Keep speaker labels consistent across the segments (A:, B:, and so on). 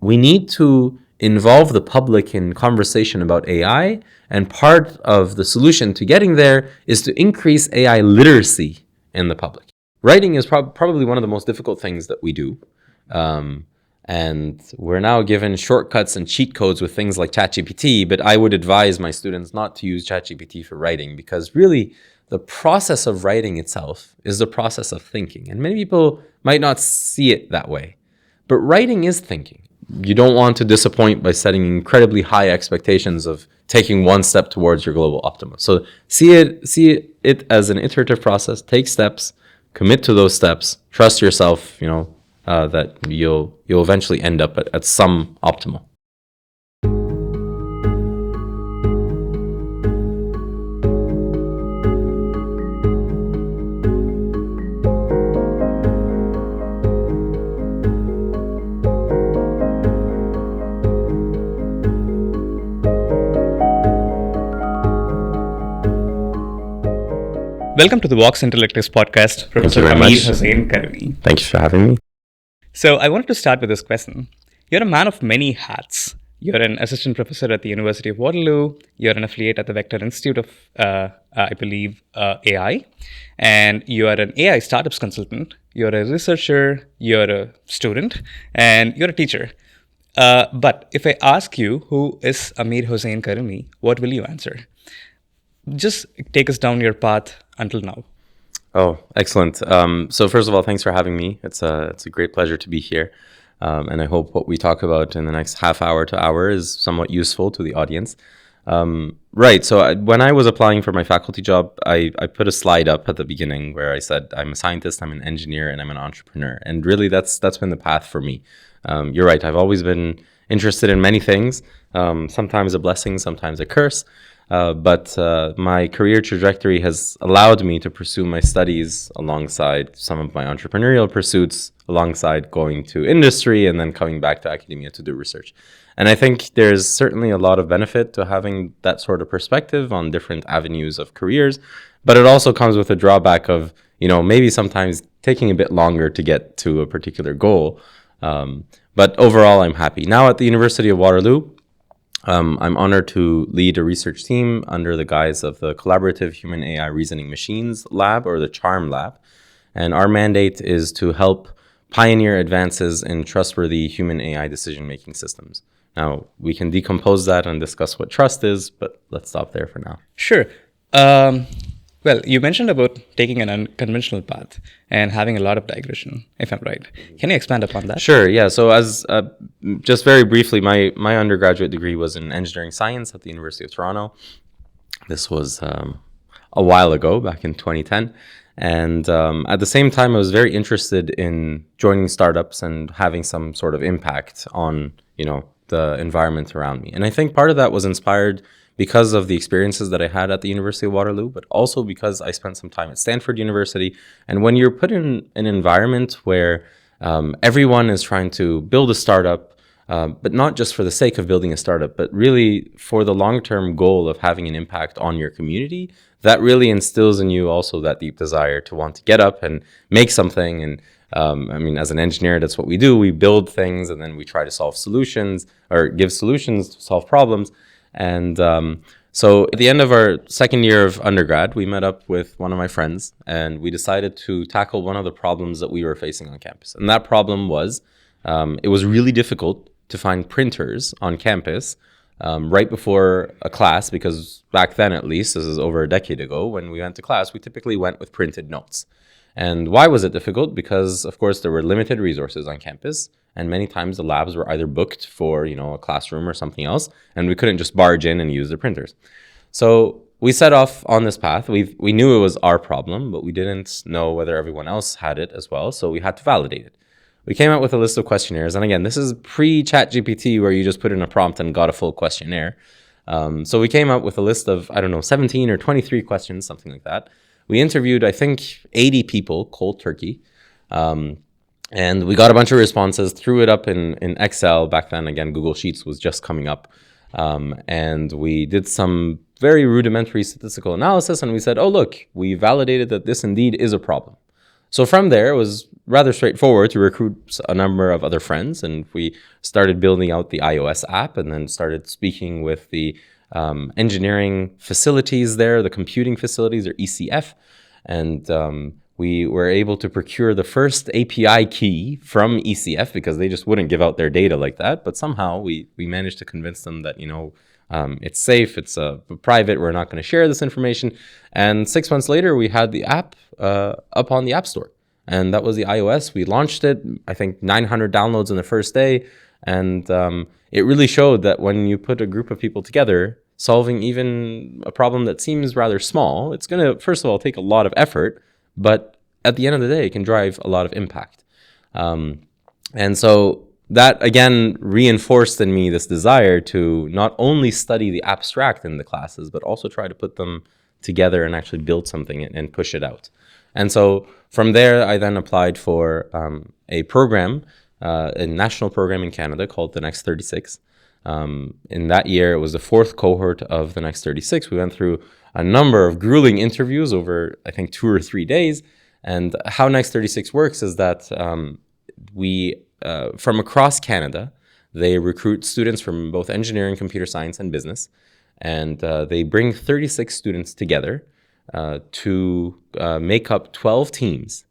A: we need to involve the public in conversation about AI, and part of the solution to getting there is to increase AI literacy in the public. Writing is probably one of the most difficult things that we do. And we're now given shortcuts and cheat codes with things like ChatGPT, but I would advise my students not to use ChatGPT for writing, because really the process of writing itself is the process of thinking. And many people might not see it that way, but writing is thinking. You don't want to disappoint by setting incredibly high expectations of taking one step towards your global optimum. So see it as an iterative process. Take steps, commit to those steps, trust yourself, that you'll eventually end up at some optimal.
B: Welcome to the Vox Intellectus podcast, Professor Amir-Hossein Karimi.
A: Thank you for having me.
B: So I wanted to start with this question. You're a man of many hats. You're an assistant professor at the University of Waterloo. You're an affiliate at the Vector Institute of, AI. And you are an AI startups consultant. You're a researcher. You're a student. And you're a teacher. But if I ask you, who is Amir-Hossein Karimi, what will you answer? Just take us down your path until now.
A: Oh, excellent. So first of all, thanks for having me. It's a great pleasure to be here. And I hope what we talk about in the next half hour to hour is somewhat useful to the audience. Right. So when I was applying for my faculty job, I put a slide up at the beginning where I said, I'm a scientist, I'm an engineer, and I'm an entrepreneur. And really that's been the path for me. You're right. I've always been interested in many things, sometimes a blessing, sometimes a curse. But my career trajectory has allowed me to pursue my studies alongside some of my entrepreneurial pursuits, alongside going to industry and then coming back to academia to do research. And I think there's certainly a lot of benefit to having that sort of perspective on different avenues of careers, but it also comes with a drawback of, maybe sometimes taking a bit longer to get to a particular goal. But overall, I'm happy. Now at the University of Waterloo, I'm honored to lead a research team under the guise of the Collaborative Human AI Reasoning Machines Lab, or the CHARM Lab. And our mandate is to help pioneer advances in trustworthy human AI decision-making systems. Now, we can decompose that and discuss what trust is, but let's stop there for now.
B: Sure. Well, you mentioned about taking an unconventional path and having a lot of digression, if I'm right. Can you expand upon that?
A: Sure, yeah. So as just very briefly, my undergraduate degree was in engineering science at the University of Toronto. This was a while ago, back in 2010. And at the same time, I was very interested in joining startups and having some sort of impact on, the environment around me. And I think part of that was inspired because of the experiences that I had at the University of Waterloo, but also because I spent some time at Stanford University. And when you're put in an environment where everyone is trying to build a startup, but not just for the sake of building a startup, but really for the long-term goal of having an impact on your community, that really instills in you also that deep desire to want to get up and make something. And as an engineer, that's what we do. We build things and then we try to solve solutions or give solutions to solve problems. And so at the end of our second year of undergrad, we met up with one of my friends and we decided to tackle one of the problems that we were facing on campus. And that problem was, it was really difficult to find printers on campus right before a class, because back then, at least, this is over a decade ago, when we went to class, we typically went with printed notes. And why was it difficult? Because, of course, there were limited resources on campus. And many times the labs were either booked for, a classroom or something else, and we couldn't just barge in and use the printers. So we set off on this path. We knew it was our problem, but we didn't know whether everyone else had it as well. So we had to validate it. We came out with a list of questionnaires. And again, this is pre-ChatGPT where you just put in a prompt and got a full questionnaire. So we came up with a list of, 17 or 23 questions, something like that. We interviewed, I think, 80 people, cold turkey. And we got a bunch of responses, threw it up in Excel. Back then, again, Google Sheets was just coming up. And we did some very rudimentary statistical analysis. And we said, oh, look, we validated that this indeed is a problem. So from there, it was rather straightforward to recruit a number of other friends, and we started building out the iOS app, and then started speaking with the engineering facilities there, the computing facilities, or ECF, and we were able to procure the first API key from ECF because they just wouldn't give out their data like that. But somehow we managed to convince them that, it's safe, it's private, we're not going to share this information. And 6 months later, we had the app up on the App Store. And that was the iOS. We launched it, I think 900 downloads in the first day. And it really showed that when you put a group of people together, solving even a problem that seems rather small, it's going to, first of all, take a lot of effort. But at the end of the day, it can drive a lot of impact. And so that, again, reinforced in me this desire to not only study the abstract in the classes, but also try to put them together and actually build something and push it out. And so from there, I then applied for a program, a national program in Canada called the Next 36. In that year, it was the fourth cohort of the Next 36. We went through a number of grueling interviews over, I think, 2 or 3 days. And how Next 36 works is that from across Canada, they recruit students from both engineering, computer science, and business. And they bring 36 students together to make up 12 teams.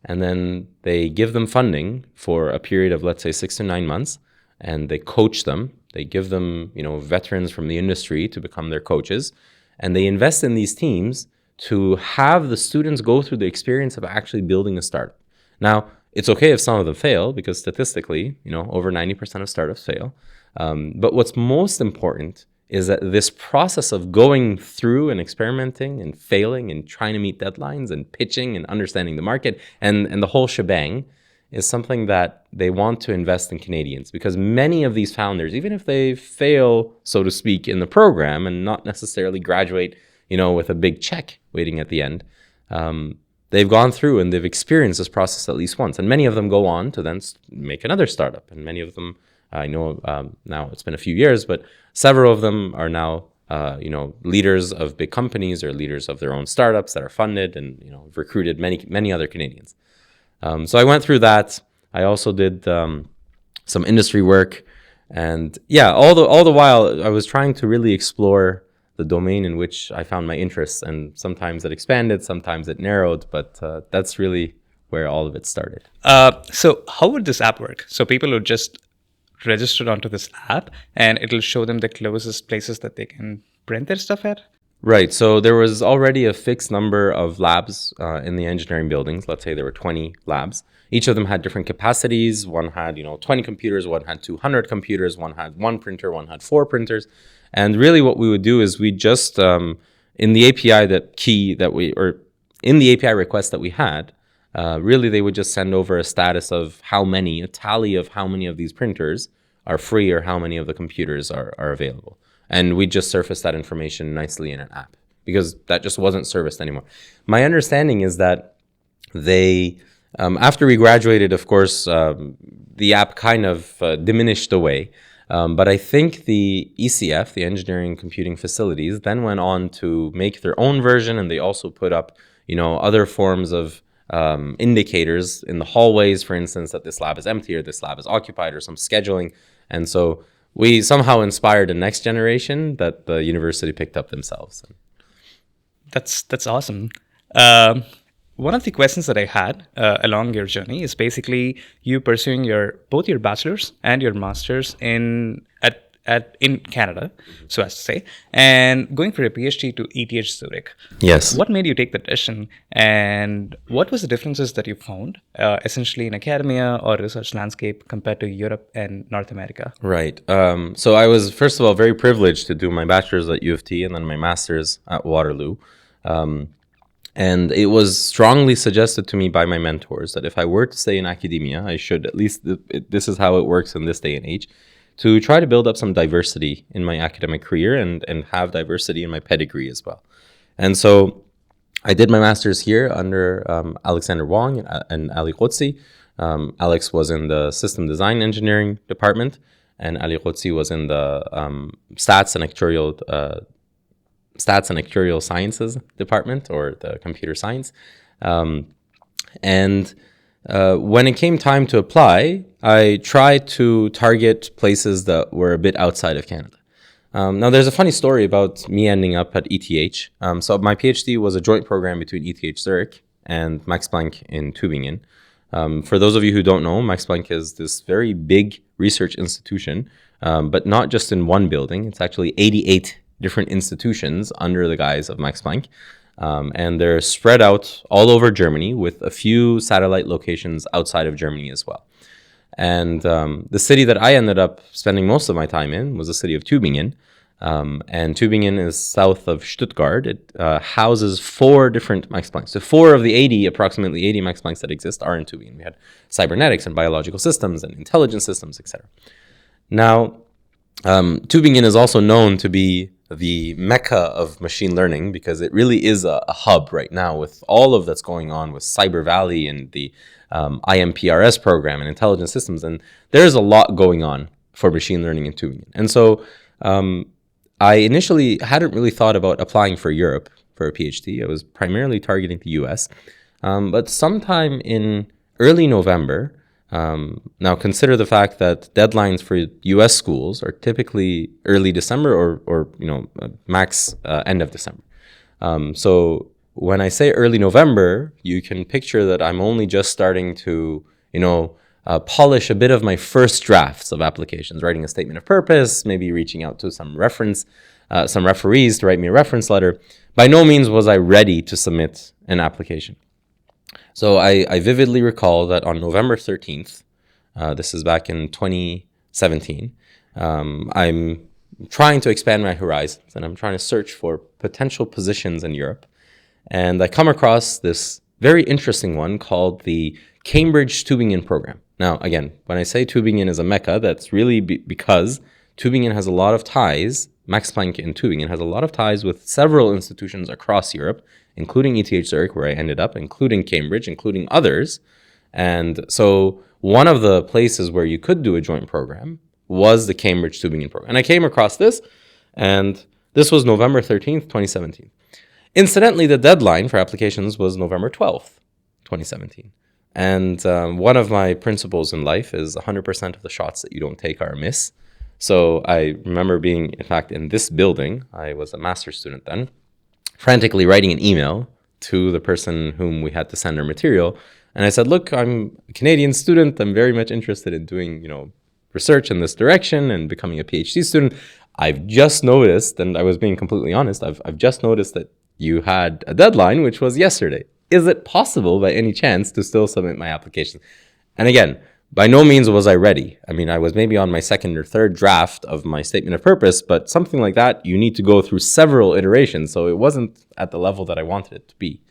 A: And then they give them funding for a period of, let's say, 6 to 9 months. And they coach them. They give them, veterans from the industry to become their coaches. And they invest in these teams to have the students go through the experience of actually building a startup. Now, it's okay if some of them fail, because statistically, over 90% of startups fail. But what's most important is that this process of going through and experimenting and failing and trying to meet deadlines and pitching and understanding the market and the whole shebang is something that they want to invest in Canadians, because many of these founders, even if they fail, so to speak, in the program and not necessarily graduate, with a big check waiting at the end, they've gone through and they've experienced this process at least once. And many of them go on to then make another startup. And many of them, I know now it's been a few years, but several of them are now, leaders of big companies or leaders of their own startups that are funded and, recruited many other Canadians. So I went through that. I also did some industry work, and all the while I was trying to really explore the domain in which I found my interests, and sometimes it expanded, sometimes it narrowed, but that's really where all of it started.
B: So how would this app work? So people would just register onto this app, and it'll show them the closest places that they can print their stuff at?
A: Right. So there was already a fixed number of labs in the engineering buildings. Let's say there were 20 labs. Each of them had different capacities. One had, 20 computers. One had 200 computers. One had 1 printer. One had 4 printers. And really what we would do is we just, in the API in the API request that we had, really they would just send over a status of a tally of how many of these printers are free or how many of the computers are available. And we just surfaced that information nicely in an app, because that just wasn't serviced anymore. My understanding is that they, after we graduated, of course, the app kind of diminished away. But I think the ECF, the Engineering Computing Facilities, then went on to make their own version, and they also put up, other forms of indicators in the hallways, for instance, that this lab is empty or this lab is occupied, or some scheduling. And so we somehow inspired the next generation that the university picked up themselves.
B: That's awesome. One of the questions that I had along your journey is basically you pursuing both your bachelor's and your master's in Canada, so as to say, and going for a PhD to ETH Zurich.
A: Yes.
B: What made you take the decision, and what was the differences that you found, essentially in academia or research landscape compared to Europe and North America?
A: Right. So I was, first of all, very privileged to do my bachelor's at UofT and then my master's at Waterloo. And it was strongly suggested to me by my mentors that if I were to stay in academia, I should, at least this is how it works in this day and age, to try to build up some diversity in my academic career and have diversity in my pedigree as well. And so I did my master's here under Alexander Wong and Amir-Hossein. Alex was in the system design engineering department, and Amir-Hossein was in the stats and actuarial sciences department, or the computer science. And when it came time to apply, I tried to target places that were a bit outside of Canada. Now, there's a funny story about me ending up at ETH. So my PhD was a joint program between ETH Zurich and Max Planck in Tübingen. For those of you who don't know, Max Planck is this very big research institution, but not just in one building. It's actually 88 different institutions under the guise of Max Planck. And they're spread out all over Germany with a few satellite locations outside of Germany as well. And the city that I ended up spending most of my time in was the city of Tübingen. And Tübingen is south of Stuttgart. It houses 4 different Max Plancks. So 4 of the approximately 80 Max Plancks that exist are in Tübingen. We had cybernetics and biological systems and intelligence systems, etc. Now, Tübingen is also known to be the mecca of machine learning because it really is a hub right now with all of that's going on with Cyber Valley and the IMPRS program and intelligence systems. And there's a lot going on for machine learning in Tübingen. And so I initially hadn't really thought about applying for Europe for a PhD. I was primarily targeting the US. But sometime in early November, now consider the fact that deadlines for US schools are typically early December or max end of December. So when I say early November, you can picture that I'm only just starting to, polish a bit of my first drafts of applications, writing a statement of purpose, maybe reaching out to some referees to write me a reference letter. By no means was I ready to submit an application. So I vividly recall that on November 13th, this is back in 2017, I'm trying to expand my horizons and I'm trying to search for potential positions in Europe. And I come across this very interesting one called the Cambridge-Tübingen program. Now, again, when I say Tübingen is a mecca, that's really because Tübingen has a lot of ties, Max Planck in Tübingen has a lot of ties with several institutions across Europe, including ETH Zurich, where I ended up, including Cambridge, including others. And so one of the places where you could do a joint program was the Cambridge-Tübingen program. And I came across this, and this was November 13th, 2017. Incidentally, the deadline for applications was November 12th, 2017. And one of my principles in life is 100% of the shots that you don't take are a miss. So I remember being, in fact, in this building, I was a master's student then, frantically writing an email to the person whom we had to send our material. And I said, look, I'm a Canadian student. I'm very much interested in doing, research in this direction and becoming a PhD student. I've just noticed, and I was being completely honest, I've just noticed that you had a deadline, which was yesterday. Is it possible by any chance to still submit my application? And again, by no means was I ready. I mean, I was maybe on my second or third draft of my statement of purpose, but something like that, you need to go through several iterations. So it wasn't at the level that I wanted it to be.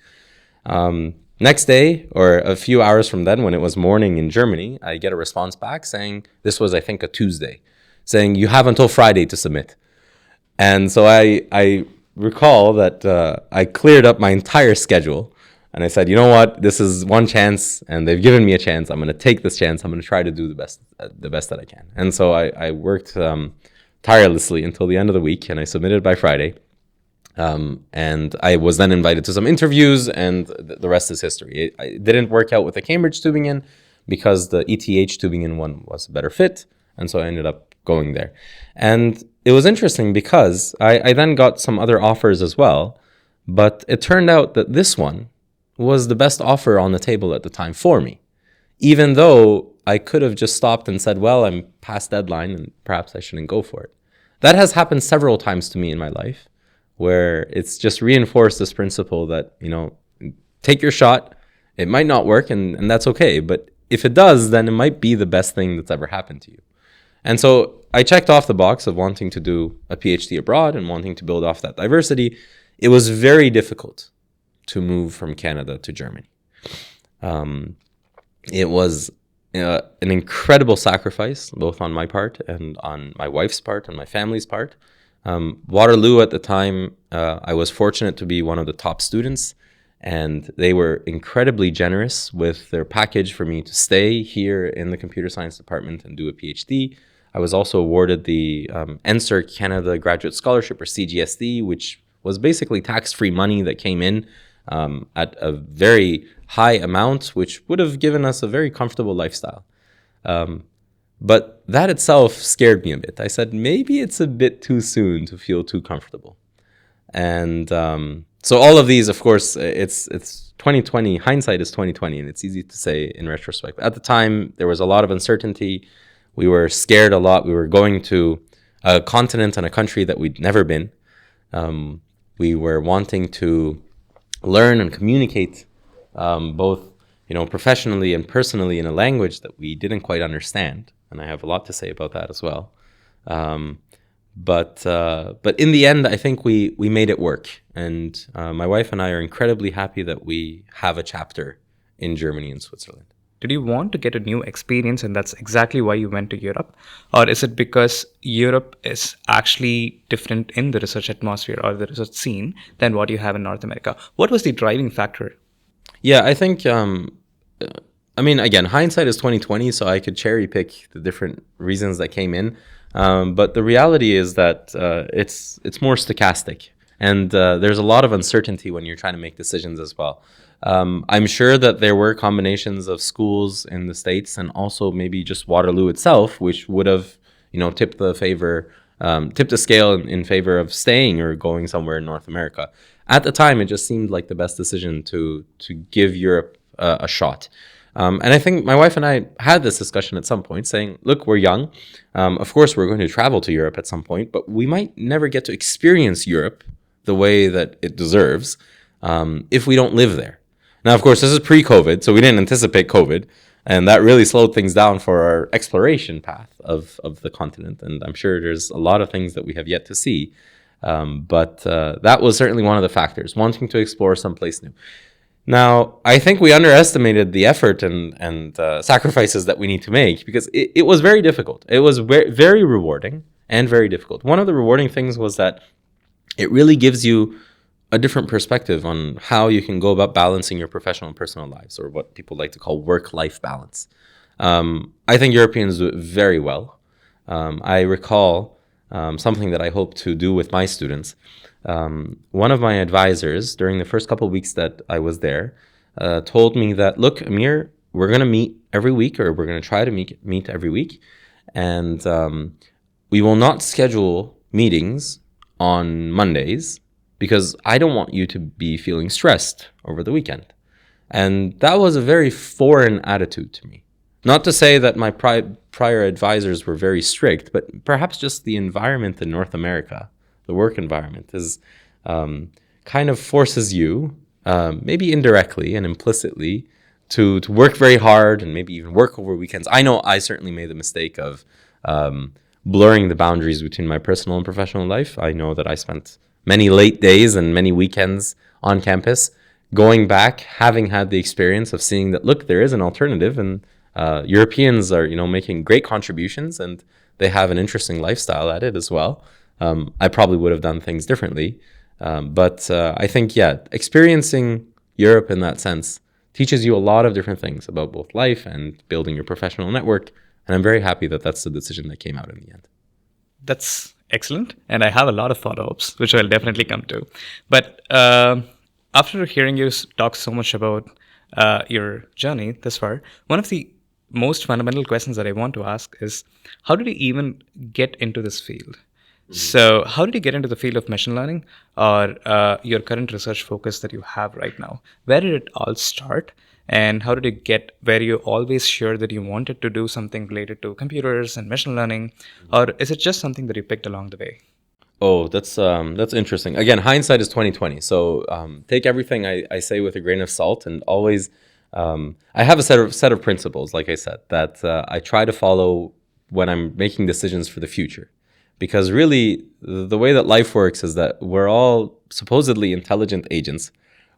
A: Next day, or a few hours from then, when it was morning in Germany, I get a response back saying, this was, I think, a Tuesday, saying you have until Friday to submit. And so I recall that I cleared up my entire schedule. And I said, you know what, this is one chance and they've given me a chance. I'm going to take this chance. I'm going to try to do the best that I can. And so I worked tirelessly until the end of the week and I submitted by Friday. And I was then invited to some interviews and the rest is history. It didn't work out with the Cambridge-Tübingen because the ETH-Tübingen one was a better fit. And so I ended up going there. And it was interesting because I then got some other offers as well. But it turned out that this one was the best offer on the table at the time for me, even though I could have just stopped and said, well, I'm past deadline and perhaps I shouldn't go for it. That has happened several times to me in my life where it's just reinforced this principle that, take your shot. It might not work and that's okay. But if it does, then it might be the best thing that's ever happened to you. And so I checked off the box of wanting to do a PhD abroad and wanting to build off that diversity. It was very difficult to move from Canada to Germany. It was an incredible sacrifice, both on my part and on my wife's part and my family's part. Waterloo at the time, I was fortunate to be one of the top students, and they were incredibly generous with their package for me to stay here in the computer science department and do a PhD. I was also awarded the NSERC Canada Graduate Scholarship, or CGSD, which was basically tax-free money that came in at a very high amount, which would have given us a very comfortable lifestyle. But that itself scared me a bit. I said, maybe it's a bit too soon to feel too comfortable. And so all of these, of course, it's 2020. Hindsight is 2020, and it's easy to say in retrospect. At the time, there was a lot of uncertainty. We were scared a lot. We were going to a continent and a country that we'd never been. We were wanting to learn and communicate both, professionally and personally in a language that we didn't quite understand. And I have a lot to say about that as well. But in the end, I think we made it work. And my wife and I are incredibly happy that we have a chapter in Germany and Switzerland.
B: Did you want to get a new experience and that's exactly why you went to Europe? Or is it because Europe is actually different in the research atmosphere or the research scene than what you have in North America? What was the driving factor?
A: Yeah, I think, again, hindsight is 2020, so I could cherry pick the different reasons that came in. But the reality is that it's more stochastic. And there's a lot of uncertainty when you're trying to make decisions as well. I'm sure that there were combinations of schools in the States and also maybe just Waterloo itself, which would have, tipped the scale in favor of staying or going somewhere in North America. At the time, it just seemed like the best decision to give Europe a shot. And I think my wife and I had this discussion at some point saying, look, we're young. Of course, we're going to travel to Europe at some point, but we might never get to experience Europe the way that it deserves if we don't live there. Now, of course, this is pre-COVID, so we didn't anticipate COVID, and that really slowed things down for our exploration path of the continent. And I'm sure there's a lot of things that we have yet to see. But that was certainly one of the factors, wanting to explore someplace new. Now, I think we underestimated the effort and sacrifices that we need to make because it was very difficult. It was very rewarding and very difficult. One of the rewarding things was that it really gives you a different perspective on how you can go about balancing your professional and personal lives, or what people like to call work-life balance. I think Europeans do it very well. I recall something that I hope to do with my students. One of my advisors during the first couple of weeks that I was there told me that, look, Amir, we're going to meet every week, or we're going to try to meet every week. And we will not schedule meetings on Mondays because I don't want you to be feeling stressed over the weekend. And that was a very foreign attitude to me. Not to say that my prior advisors were very strict, but perhaps just the environment in North America, the work environment, is kind of forces you, maybe indirectly and implicitly, to work very hard and maybe even work over weekends. I know I certainly made the mistake of blurring the boundaries between my personal and professional life. I know that I spent many late days and many weekends on campus. Going back, having had the experience of seeing that, look, there is an alternative, and Europeans are, making great contributions, and they have an interesting lifestyle at it as well. I probably would have done things differently. But I think, experiencing Europe in that sense teaches you a lot of different things about both life and building your professional network. And I'm very happy that that's the decision that came out in the end.
B: That's excellent. And I have a lot of follow-ups, which I'll definitely come to. But after hearing you talk so much about your journey thus far, one of the most fundamental questions that I want to ask is, how did you even get into this field? So how did you get into the field of machine learning, or your current research focus that you have right now? Where did it all start? And how did you get where you always sure that you wanted to do something related to computers and machine learning? Or is it just something that you picked along the way?
A: Oh, that's interesting. Again, hindsight is 2020. So take everything I say with a grain of salt, and always I have a set of principles, like I said, that I try to follow when I'm making decisions for the future. Because really, the way that life works is that we're all supposedly intelligent agents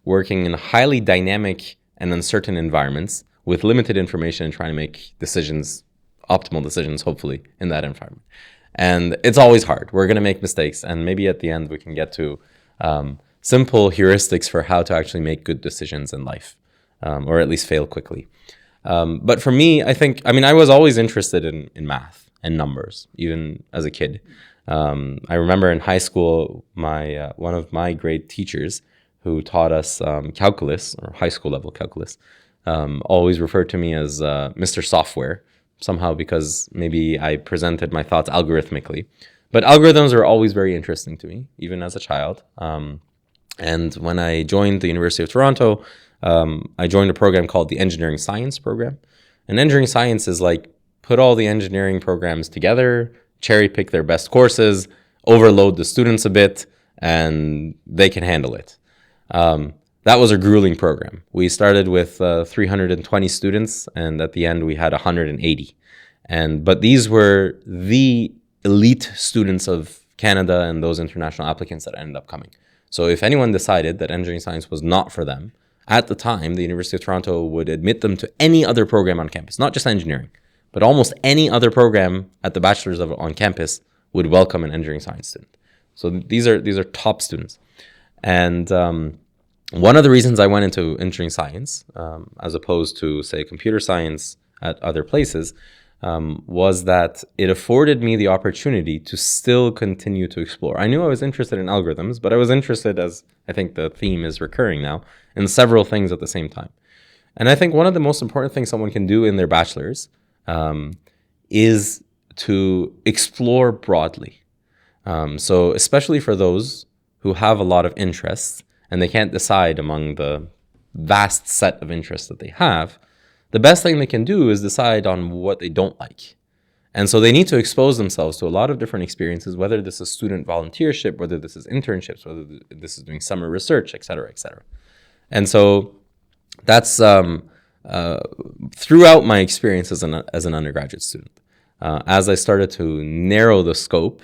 A: working in highly dynamic and uncertain environments with limited information and trying to make decisions, optimal decisions, hopefully, in that environment. And it's always hard. We're going to make mistakes. And maybe at the end, we can get to simple heuristics for how to actually make good decisions in life, or at least fail quickly. But for me, I was always interested in math and numbers, even as a kid. I remember in high school, one of my great teachers, who taught us calculus, or high school level calculus, always referred to me as Mr. Software, somehow because maybe I presented my thoughts algorithmically. But algorithms are always very interesting to me, even as a child. And when I joined the University of Toronto, I joined a program called the Engineering Science program. And engineering science is like put all the engineering programs together, cherry pick their best courses, overload the students a bit, and they can handle it. That was a grueling program. We started with 320 students, and at the end we had 180. But these were the elite students of Canada and those international applicants that ended up coming. So if anyone decided that engineering science was not for them, at the time, the University of Toronto would admit them to any other program on campus, not just engineering, but almost any other program at the bachelor's level on campus would welcome an engineering science student. So these are top students. And one of the reasons I went into engineering science, as opposed to, say, computer science at other places, was that it afforded me the opportunity to still continue to explore. I knew I was interested in algorithms, but I was interested, as I think the theme is recurring now, in several things at the same time. And I think one of the most important things someone can do in their bachelor's is to explore broadly. So especially for those who have a lot of interests and they can't decide among the vast set of interests that they have, the best thing they can do is decide on what they don't like. And so they need to expose themselves to a lot of different experiences, whether this is student volunteership, whether this is internships, whether this is doing summer research, et cetera, et cetera. And so that's throughout my experience as an undergraduate student. As I started to narrow the scope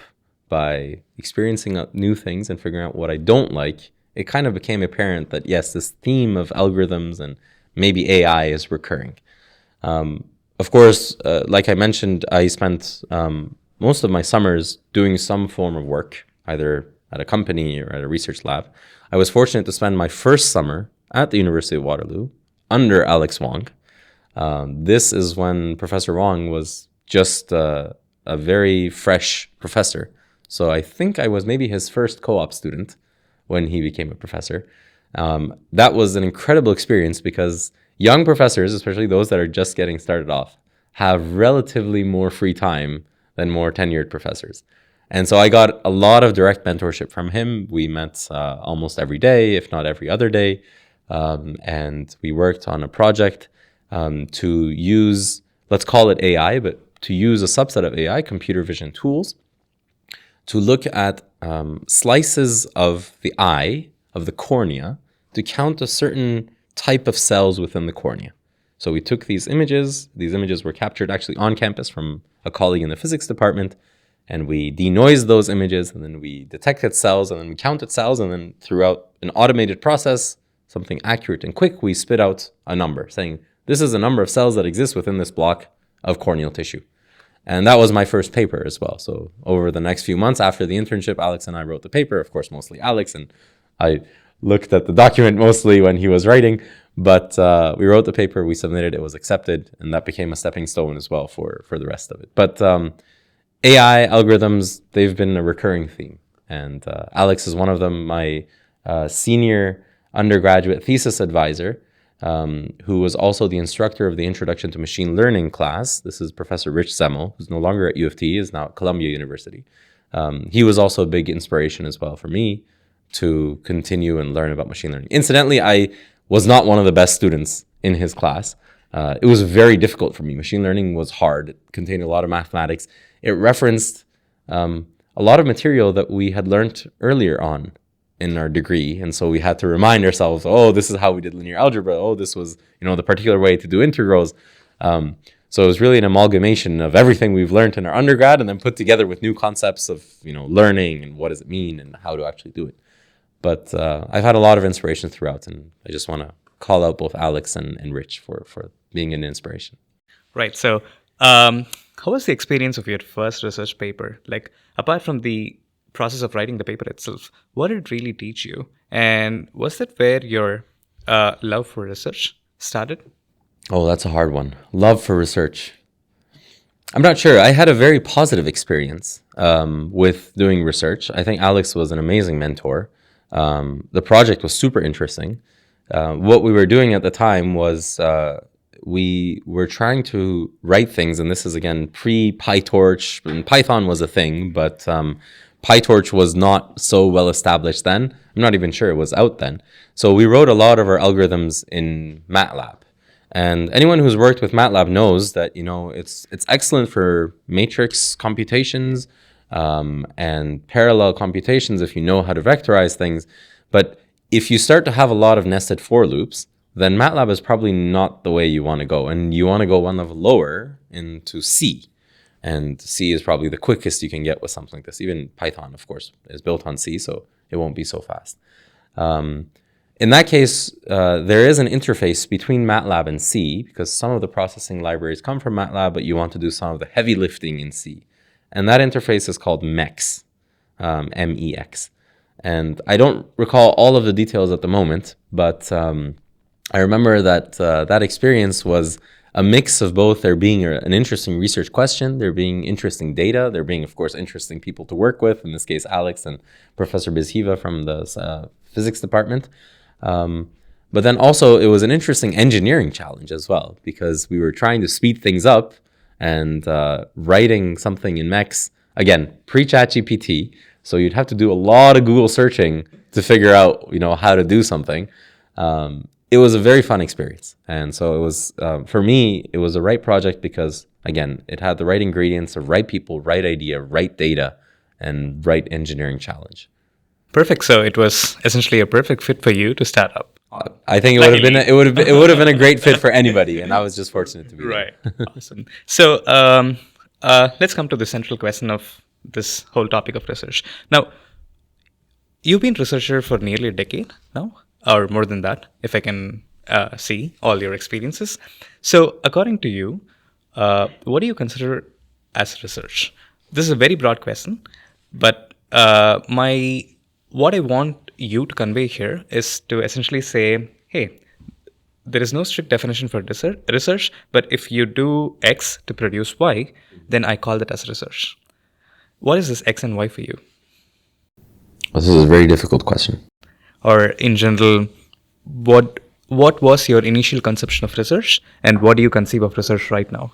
A: by experiencing new things and figuring out what I don't like, it kind of became apparent that, yes, this theme of algorithms and maybe AI is recurring. Of course, like I mentioned, I spent most of my summers doing some form of work, either at a company or at a research lab. I was fortunate to spend my first summer at the University of Waterloo under Alex Wong. This is when Professor Wong was just a very fresh professor. So I think I was maybe his first co-op student when he became a professor. That was an incredible experience because young professors, especially those that are just getting started off, have relatively more free time than more tenured professors. And so I got a lot of direct mentorship from him. We met almost every day, if not every other day. And we worked on a project to use, let's call it AI, but to use a subset of AI, computer vision tools, to look at slices of the eye, of the cornea, to count a certain type of cells within the cornea. So we took these images were captured actually on campus from a colleague in the physics department, and we denoised those images, and then we detected cells, and then we counted cells, and then throughout an automated process, something accurate and quick, we spit out a number saying, this is the number of cells that exist within this block of corneal tissue. And that was my first paper as well. So over the next few months after the internship, Alex and I wrote the paper, of course, mostly Alex, and I looked at the document mostly when he was writing, but we wrote the paper, we submitted, it was accepted, and that became a stepping stone as well for the rest of it. But AI, algorithms, they've been a recurring theme, and Alex is one of them. My senior undergraduate thesis advisor, who was also the instructor of the Introduction to Machine Learning class. This is Professor Rich Semmel, who's no longer at UofT, is now at Columbia University. He was also a big inspiration as well for me to continue and learn about machine learning. Incidentally, I was not one of the best students in his class. It was very difficult for me. Machine learning was hard. It contained a lot of mathematics. It referenced a lot of material that we had learned earlier on in our degree, and so we had to remind ourselves, oh, this is how we did linear algebra, oh, this was, the particular way to do integrals. So it was really an amalgamation of everything we've learned in our undergrad and then put together with new concepts of learning and what does it mean and how to actually do it. But I've had a lot of inspiration throughout, and I just want to call out both Alex and Rich for being an inspiration.
B: Right. So how was the experience of your first research paper? Like, apart from the process of writing the paper itself, what did it really teach you? And was that where your love for research started?
A: Oh, that's a hard one. Love for research. I'm not sure. I had a very positive experience with doing research. I think Alex was an amazing mentor. The project was super interesting. What we were doing at the time was we were trying to write things, and this is again pre-PyTorch, and Python was a thing, but PyTorch was not so well established then. I'm not even sure it was out then. So we wrote a lot of our algorithms in MATLAB. And anyone who's worked with MATLAB knows that, you know, it's excellent for matrix computations and parallel computations if you know how to vectorize things. But if you start to have a lot of nested for loops, then MATLAB is probably not the way you want to go. And you want to go one level lower into C. And C is probably the quickest you can get with something like this. Even Python, of course, is built on C, so it won't be so fast. In that case, there is an interface between MATLAB and C, because some of the processing libraries come from MATLAB, but you want to do some of the heavy lifting in C. And that interface is called MEX, M-E-X. And I don't recall all of the details at the moment, but I remember that that experience was a mix of both there being an interesting research question, there being interesting data, there being, of course, interesting people to work with, in this case, Alex and Professor Bizhiva from the physics department. But then also it was an interesting engineering challenge as well, because we were trying to speed things up and writing something in MEX, again, pre-ChatGPT. So you'd have to do a lot of Google searching to figure out, you know, how to do something. It was a very fun experience. And so it was, for me, it was a right project because, again, it had the right ingredients, the right people, right idea, right data, and right engineering challenge.
B: Perfect. So it was essentially a perfect fit for you to start up.
A: I think it would have been it would have been a great fit for anybody, and I was just fortunate to be
B: right. Awesome. So let's come to the central question of this whole topic of research. Now, you've been a researcher for nearly a decade now, or more than that, if I can see all your experiences. So according to you, what do you consider as research? This is a very broad question, but what I want you to convey here is to essentially say, hey, there is no strict definition for research, but if you do X to produce Y, then I call that as research. What is this X and Y for you?
A: Well, this is a very difficult question.
B: Or in general, what was your initial conception of research, and what do you conceive of research right now?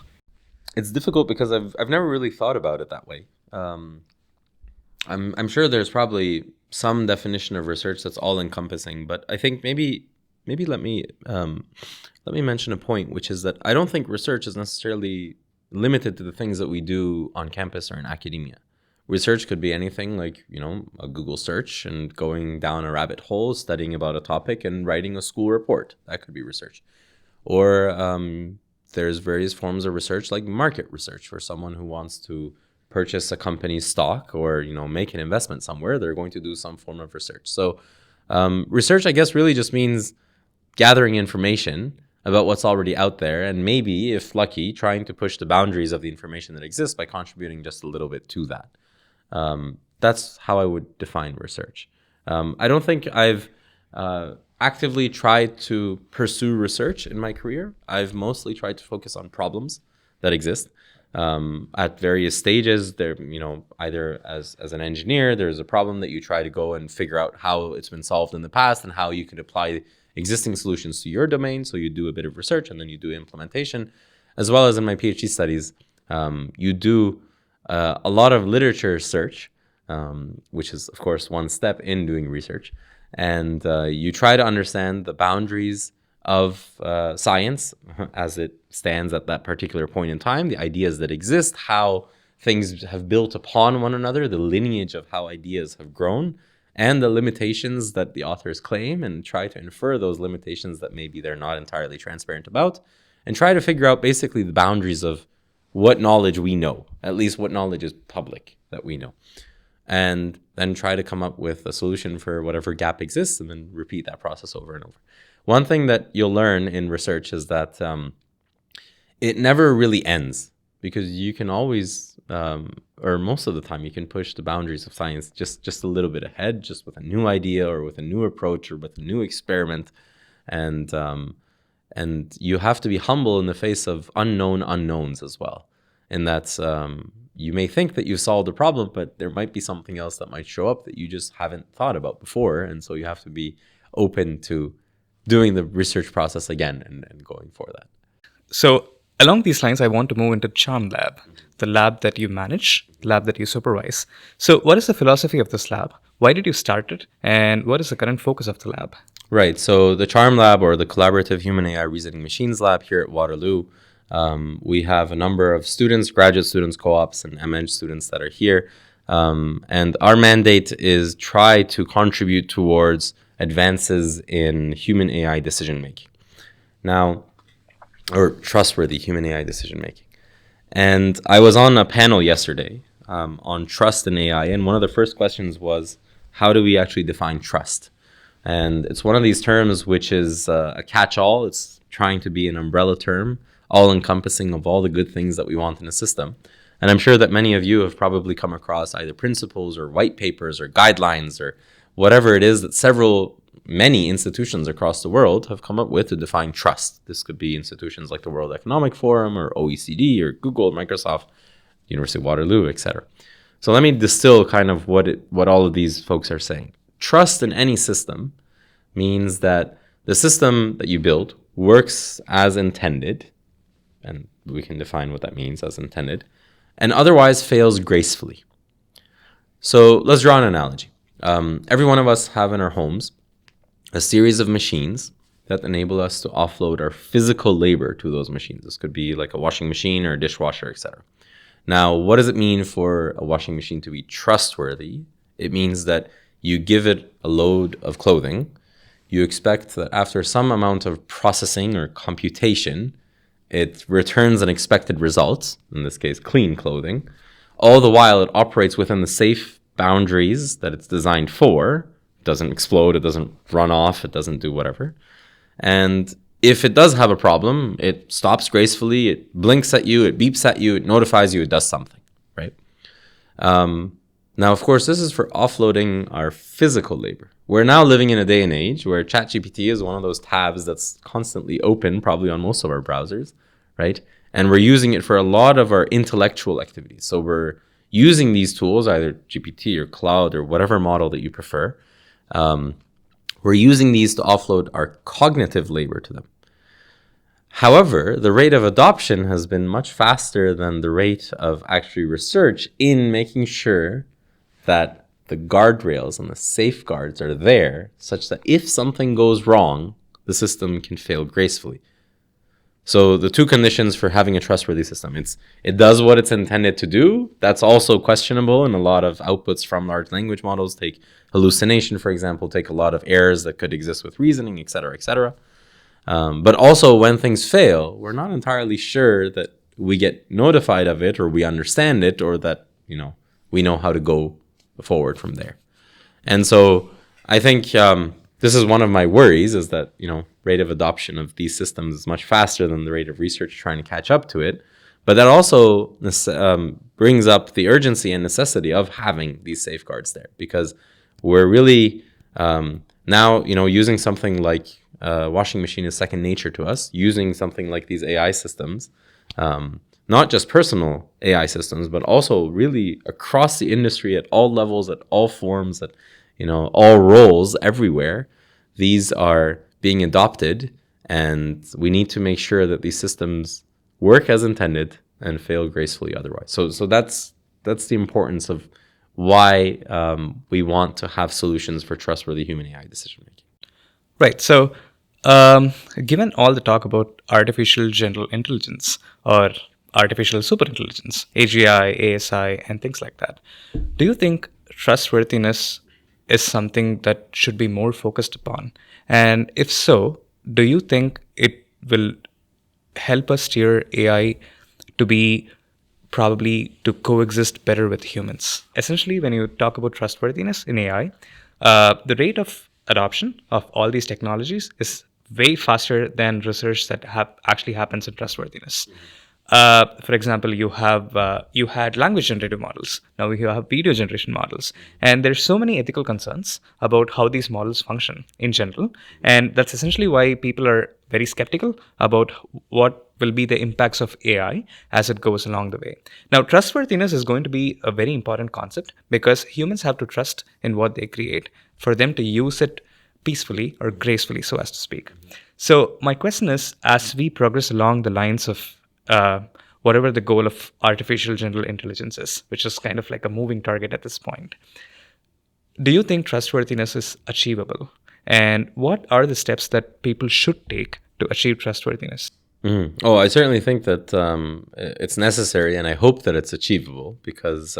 A: It's difficult because I've never really thought about it that way. I'm sure there's probably some definition of research that's all encompassing, but I think maybe let me mention a point, which is that I don't think research is necessarily limited to the things that we do on campus or in academia. Research could be anything like, you know, a Google search and going down a rabbit hole, studying about a topic and writing a school report. That could be research. Or there's various forms of research like market research for someone who wants to purchase a company's stock or, you know, make an investment somewhere. They're going to do some form of research. So research, I guess, really just means gathering information about what's already out there and maybe, if lucky, trying to push the boundaries of the information that exists by contributing just a little bit to that. That's how I would define research. I don't think I've actively tried to pursue research in my career. I've mostly tried to focus on problems that exist at various stages. There, you know, either as an engineer, there's a problem that you try to go and figure out how it's been solved in the past and how you could apply existing solutions to your domain. So you do a bit of research and then you do implementation, as well as in my PhD studies. You do a lot of literature search, which is, of course, one step in doing research. And you try to understand the boundaries of science as it stands at that particular point in time, the ideas that exist, how things have built upon one another, the lineage of how ideas have grown, and the limitations that the authors claim, and try to infer those limitations that maybe they're not entirely transparent about, and try to figure out basically the boundaries of what knowledge we know, at least what knowledge is public that we know, and then try to come up with a solution for whatever gap exists and then repeat that process over and over. One thing that you'll learn in research is that it never really ends, because you can always, or most of the time, you can push the boundaries of science just a little bit ahead, just with a new idea or with a new approach or with a new experiment. And you have to be humble in the face of unknown unknowns as well. in that you may think that you've solved a problem, but there might be something else that might show up that you just haven't thought about before. And so you have to be open to doing the research process again and going for that.
B: So along these lines, I want to move into Charm Lab, the lab that you manage, the lab that you supervise. So what is the philosophy of this lab? Why did you start it? And what is the current focus of the lab?
A: Right. So the Charm Lab, or the Collaborative Human AI Reasoning Machines Lab here at Waterloo, we have a number of students, graduate students, co-ops, and MEng students that are here. And our mandate is try to contribute towards advances in human AI decision making. Now, or trustworthy human AI decision making. And I was on a panel yesterday on trust in AI, and one of the first questions was, how do we actually define trust? And it's one of these terms which is a catch-all. It's trying to be an umbrella term, all-encompassing of all the good things that we want in a system. And I'm sure that many of you have probably come across either principles or white papers or guidelines or whatever it is that many institutions across the world have come up with to define trust. This could be institutions like the World Economic Forum or OECD or Google, Microsoft, University of Waterloo, etc. So let me distill kind of what all of these folks are saying. Trust in any system means that the system that you build works as intended, and we can define what that means as intended, and otherwise fails gracefully. So let's draw an analogy. Every one of us have in our homes a series of machines that enable us to offload our physical labor to those machines. This could be like a washing machine or a dishwasher, etc. Now, what does it mean for a washing machine to be trustworthy? It means that you give it a load of clothing. You expect that after some amount of processing or computation, it returns an expected result, in this case, clean clothing. All the while, it operates within the safe boundaries that it's designed for. It doesn't explode, it doesn't run off, it doesn't do whatever. And if it does have a problem, it stops gracefully, it blinks at you, it beeps at you, it notifies you, it does something, right? Now, of course, this is for offloading our physical labor. We're now living in a day and age where ChatGPT is one of those tabs that's constantly open, probably on most of our browsers, right? And we're using it for a lot of our intellectual activities. So we're using these tools, either GPT or Cloud or whatever model that you prefer. We're using these to offload our cognitive labor to them. However, the rate of adoption has been much faster than the rate of actually research in making sure that the guardrails and the safeguards are there such that if something goes wrong, the system can fail gracefully. So the two conditions for having a trustworthy system, it does what it's intended to do. That's also questionable, and a lot of outputs from large language models take hallucination, for example, take a lot of errors that could exist with reasoning, et cetera, et cetera. But also when things fail, we're not entirely sure that we get notified of it or we understand it or that, we know how to go forward from there. And so I think this is one of my worries is that, rate of adoption of these systems is much faster than the rate of research trying to catch up to it. But that also brings up the urgency and necessity of having these safeguards there, because we're really now, using something like a washing machine is second nature to us, using something like these AI systems, not just personal AI systems, but also really across the industry at all levels, at all forms, at all roles, everywhere. These are being adopted, and we need to make sure that these systems work as intended and fail gracefully otherwise. So that's the importance of why we want to have solutions for trustworthy human AI decision making.
B: Right. So given all the talk about artificial general intelligence or artificial superintelligence, AGI, ASI, and things like that, do you think trustworthiness is something that should be more focused upon? And if so, do you think it will help us steer AI to be probably to coexist better with humans? Essentially, when you talk about trustworthiness in AI, the rate of adoption of all these technologies is way faster than research that actually happens in trustworthiness. For example, you had language generative models. Now you have video generation models. And there's so many ethical concerns about how these models function in general. And that's essentially why people are very skeptical about what will be the impacts of AI as it goes along the way. Now, trustworthiness is going to be a very important concept because humans have to trust in what they create for them to use it peacefully or gracefully, so as to speak. So my question is, as we progress along the lines of whatever the goal of artificial general intelligence is, which is kind of like a moving target at this point, do you think trustworthiness is achievable? And what are the steps that people should take to achieve trustworthiness?
A: Oh, I certainly think that it's necessary, and I hope that it's achievable, because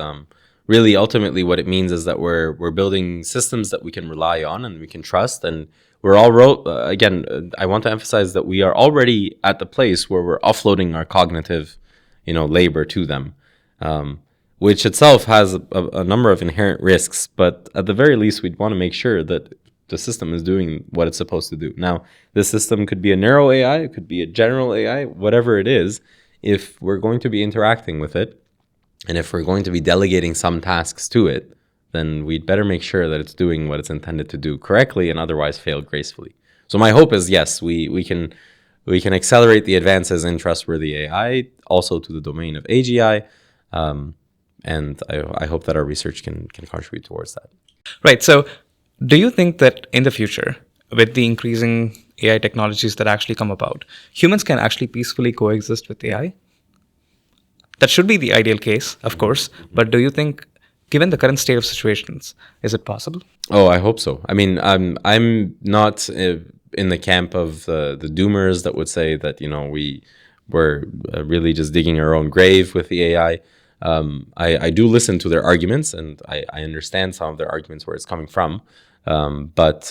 A: really, ultimately, what it means is that we're building systems that we can rely on and we can trust, and we're all again. I want to emphasize that we are already at the place where we're offloading our cognitive, labor to them, which itself has a number of inherent risks. But at the very least, we'd want to make sure that the system is doing what it's supposed to do. Now, this system could be a narrow AI, it could be a general AI, whatever it is. If we're going to be interacting with it, and if we're going to be delegating some tasks to it, then we'd better make sure that it's doing what it's intended to do correctly and otherwise fail gracefully. So my hope is, yes, we can accelerate the advances in trustworthy AI, also to the domain of AGI, and I hope that our research can contribute towards that.
B: Right. So do you think that in the future, with the increasing AI technologies that actually come about, humans can actually peacefully coexist with AI? That should be the ideal case, of course. But do you think, given the current state of situations, is it possible?
A: Oh, I hope so. I mean, I'm not in the camp of the doomers that would say that, we're really just digging our own grave with the AI. I do listen to their arguments, and I understand some of their arguments where it's coming from. But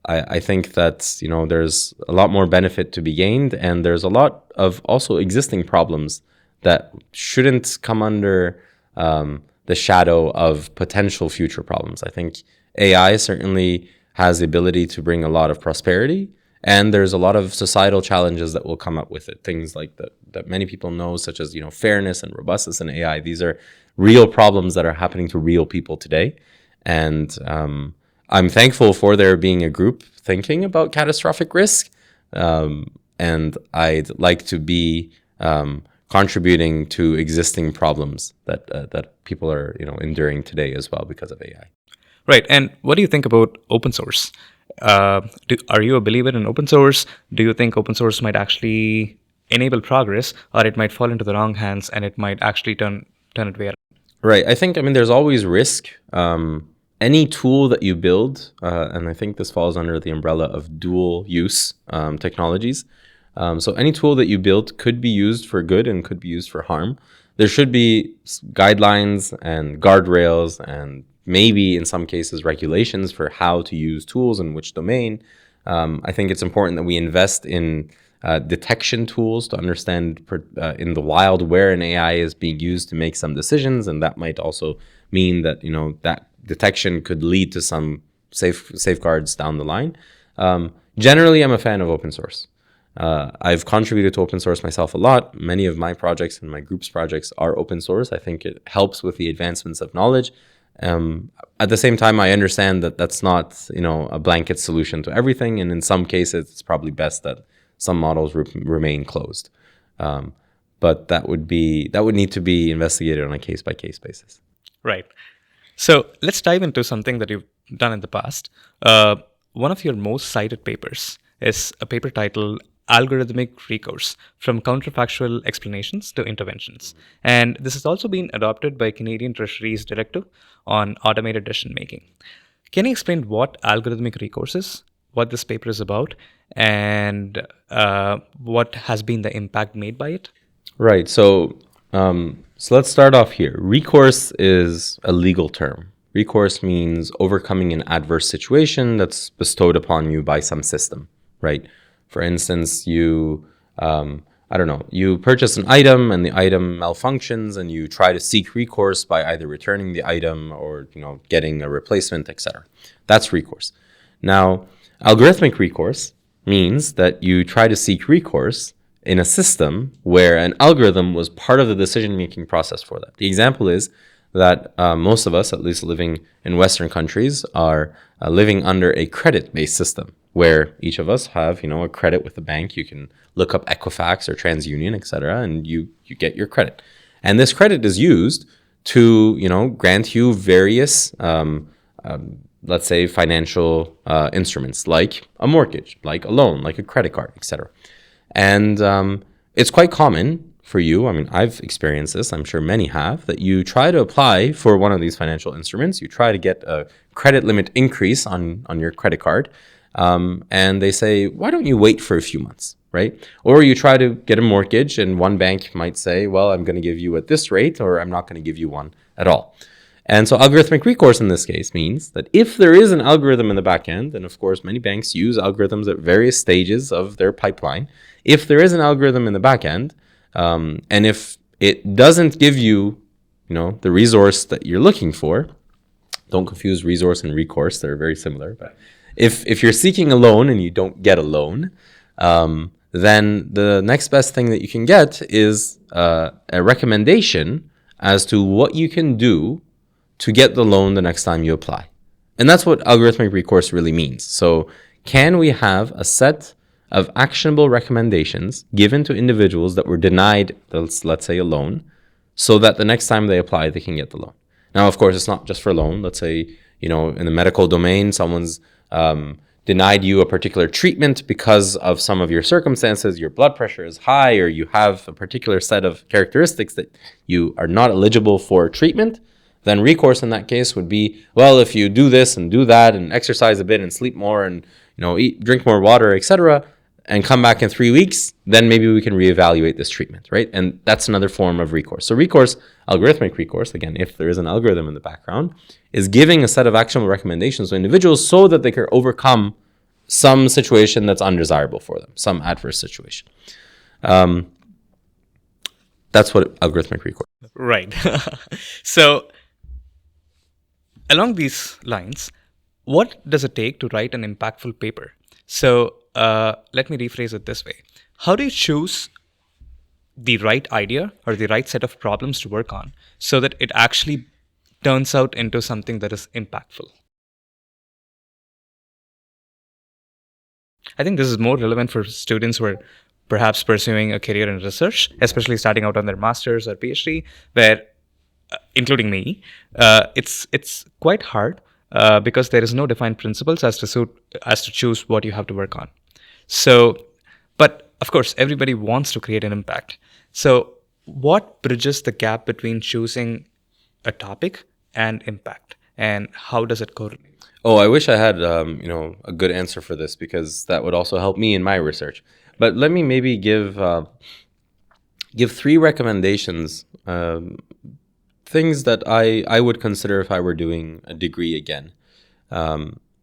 A: I think that, there's a lot more benefit to be gained, and there's a lot of also existing problems that shouldn't come under the shadow of potential future problems. I think AI certainly has the ability to bring a lot of prosperity, and there's a lot of societal challenges that will come up with it. Things like that many people know, such as fairness and robustness in AI. These are real problems that are happening to real people today, and I'm thankful for there being a group thinking about catastrophic risk, and I'd like to be contributing to existing problems that people are enduring today as well because of AI.
B: Right. And what do you think about open source? Are you a believer in open source? Do you think open source might actually enable progress, or it might fall into the wrong hands and it might actually turn it way around?
A: Right. I think, there's always risk. Any tool that you build, and I think this falls under the umbrella of dual use technologies. So any tool that you build could be used for good and could be used for harm. There should be guidelines and guardrails and maybe in some cases regulations for how to use tools in which domain. I think it's important that we invest in detection tools to understand in the wild where an AI is being used to make some decisions, and that might also mean that that detection could lead to some safeguards down the line. Generally, I'm a fan of open source. I've contributed to open source myself a lot. Many of my projects and my group's projects are open source. I think it helps with the advancements of knowledge. At the same time, I understand that that's not, a blanket solution to everything. And in some cases, it's probably best that some models remain closed. But that would need to be investigated on a case-by-case basis.
B: Right. So let's dive into something that you've done in the past. One of your most cited papers is a paper titled Algorithmic Recourse, From Counterfactual Explanations to Interventions. And this has also been adopted by Canadian Treasury's Directive on Automated Decision Making. Can you explain what algorithmic recourse is, what this paper is about, and what has been the impact made by it?
A: Right. So let's start off here. Recourse is a legal term. Recourse means overcoming an adverse situation that's bestowed upon you by some system, right? For instance, you purchase an item and the item malfunctions, and you try to seek recourse by either returning the item or, getting a replacement, etc. That's recourse. Now, algorithmic recourse means that you try to seek recourse in a system where an algorithm was part of the decision-making process for that. The example is that most of us, at least living in Western countries, are living under a credit-based system where each of us have, a credit with the bank. You can look up Equifax or TransUnion, etc., and you get your credit. And this credit is used to, grant you various, let's say, financial instruments like a mortgage, like a loan, like a credit card, etc. And it's quite common for you, I've experienced this, I'm sure many have, that you try to apply for one of these financial instruments, you try to get a credit limit increase on your credit card, and they say, why don't you wait for a few months, right? Or you try to get a mortgage and one bank might say, well, I'm going to give you at this rate, or I'm not going to give you one at all. And so algorithmic recourse in this case means that if there is an algorithm in the back end, and of course many banks use algorithms at various stages of their pipeline, if there is an algorithm in the back end, and if it doesn't give you, the resource that you're looking for, don't confuse resource and recourse, they're very similar. But if you're seeking a loan and you don't get a loan, then the next best thing that you can get is a recommendation as to what you can do to get the loan the next time you apply. And that's what algorithmic recourse really means. So can we have a set of actionable recommendations given to individuals that were denied, let's say, a loan, so that the next time they apply, they can get the loan. Now, of course, it's not just for a loan. Let's say, in the medical domain, someone's denied you a particular treatment because of some of your circumstances, your blood pressure is high, or you have a particular set of characteristics that you are not eligible for treatment, then recourse in that case would be, well, if you do this and do that and exercise a bit and sleep more and, drink more water, etc., and come back in 3 weeks, then maybe we can reevaluate this treatment, right? And that's another form of recourse. So recourse, algorithmic recourse, again, if there is an algorithm in the background, is giving a set of actionable recommendations to individuals so that they can overcome some situation that's undesirable for them, some adverse situation. That's what algorithmic recourse is.
B: Right. So along these lines, what does it take to write an impactful paper? So let me rephrase it this way. How do you choose the right idea or the right set of problems to work on so that it actually turns out into something that is impactful? I think this is more relevant for students who are perhaps pursuing a career in research, especially starting out on their master's or PhD, where, including me, it's quite hard because there is no defined principles as to choose what you have to work on. So, but of course, everybody wants to create an impact. So what bridges the gap between choosing a topic and impact, and how does it correlate?
A: Oh, I wish I had, a good answer for this, because that would also help me in my research. But let me maybe give 3 recommendations, things that I would consider if I were doing a degree again.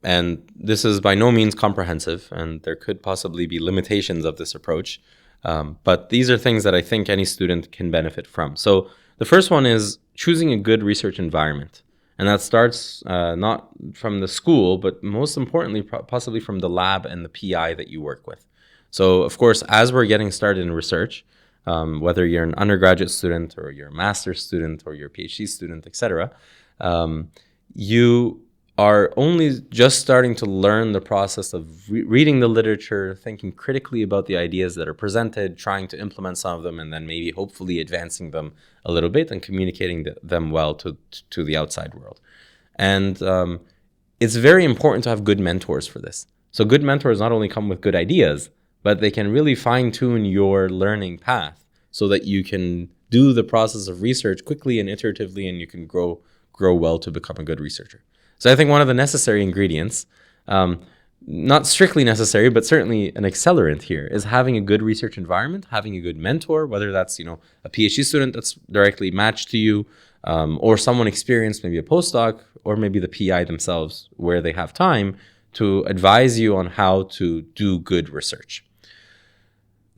A: And this is by no means comprehensive, and there could possibly be limitations of this approach. But these are things that I think any student can benefit from. So the first one is choosing a good research environment. And that starts not from the school, but most importantly, possibly from the lab and the PI that you work with. So, of course, as we're getting started in research, whether you're an undergraduate student or you're a master's student or you're a PhD student, etc., you are only just starting to learn the process of reading the literature, thinking critically about the ideas that are presented, trying to implement some of them, and then maybe hopefully advancing them a little bit and communicating them well to the outside world. And it's very important to have good mentors for this. So good mentors not only come with good ideas, but they can really fine-tune your learning path so that you can do the process of research quickly and iteratively, and you can grow well to become a good researcher. So I think one of the necessary ingredients, not strictly necessary, but certainly an accelerant here, is having a good research environment, having a good mentor, whether that's a PhD student that's directly matched to you, or someone experienced, maybe a postdoc, or maybe the PI themselves, where they have time to advise you on how to do good research.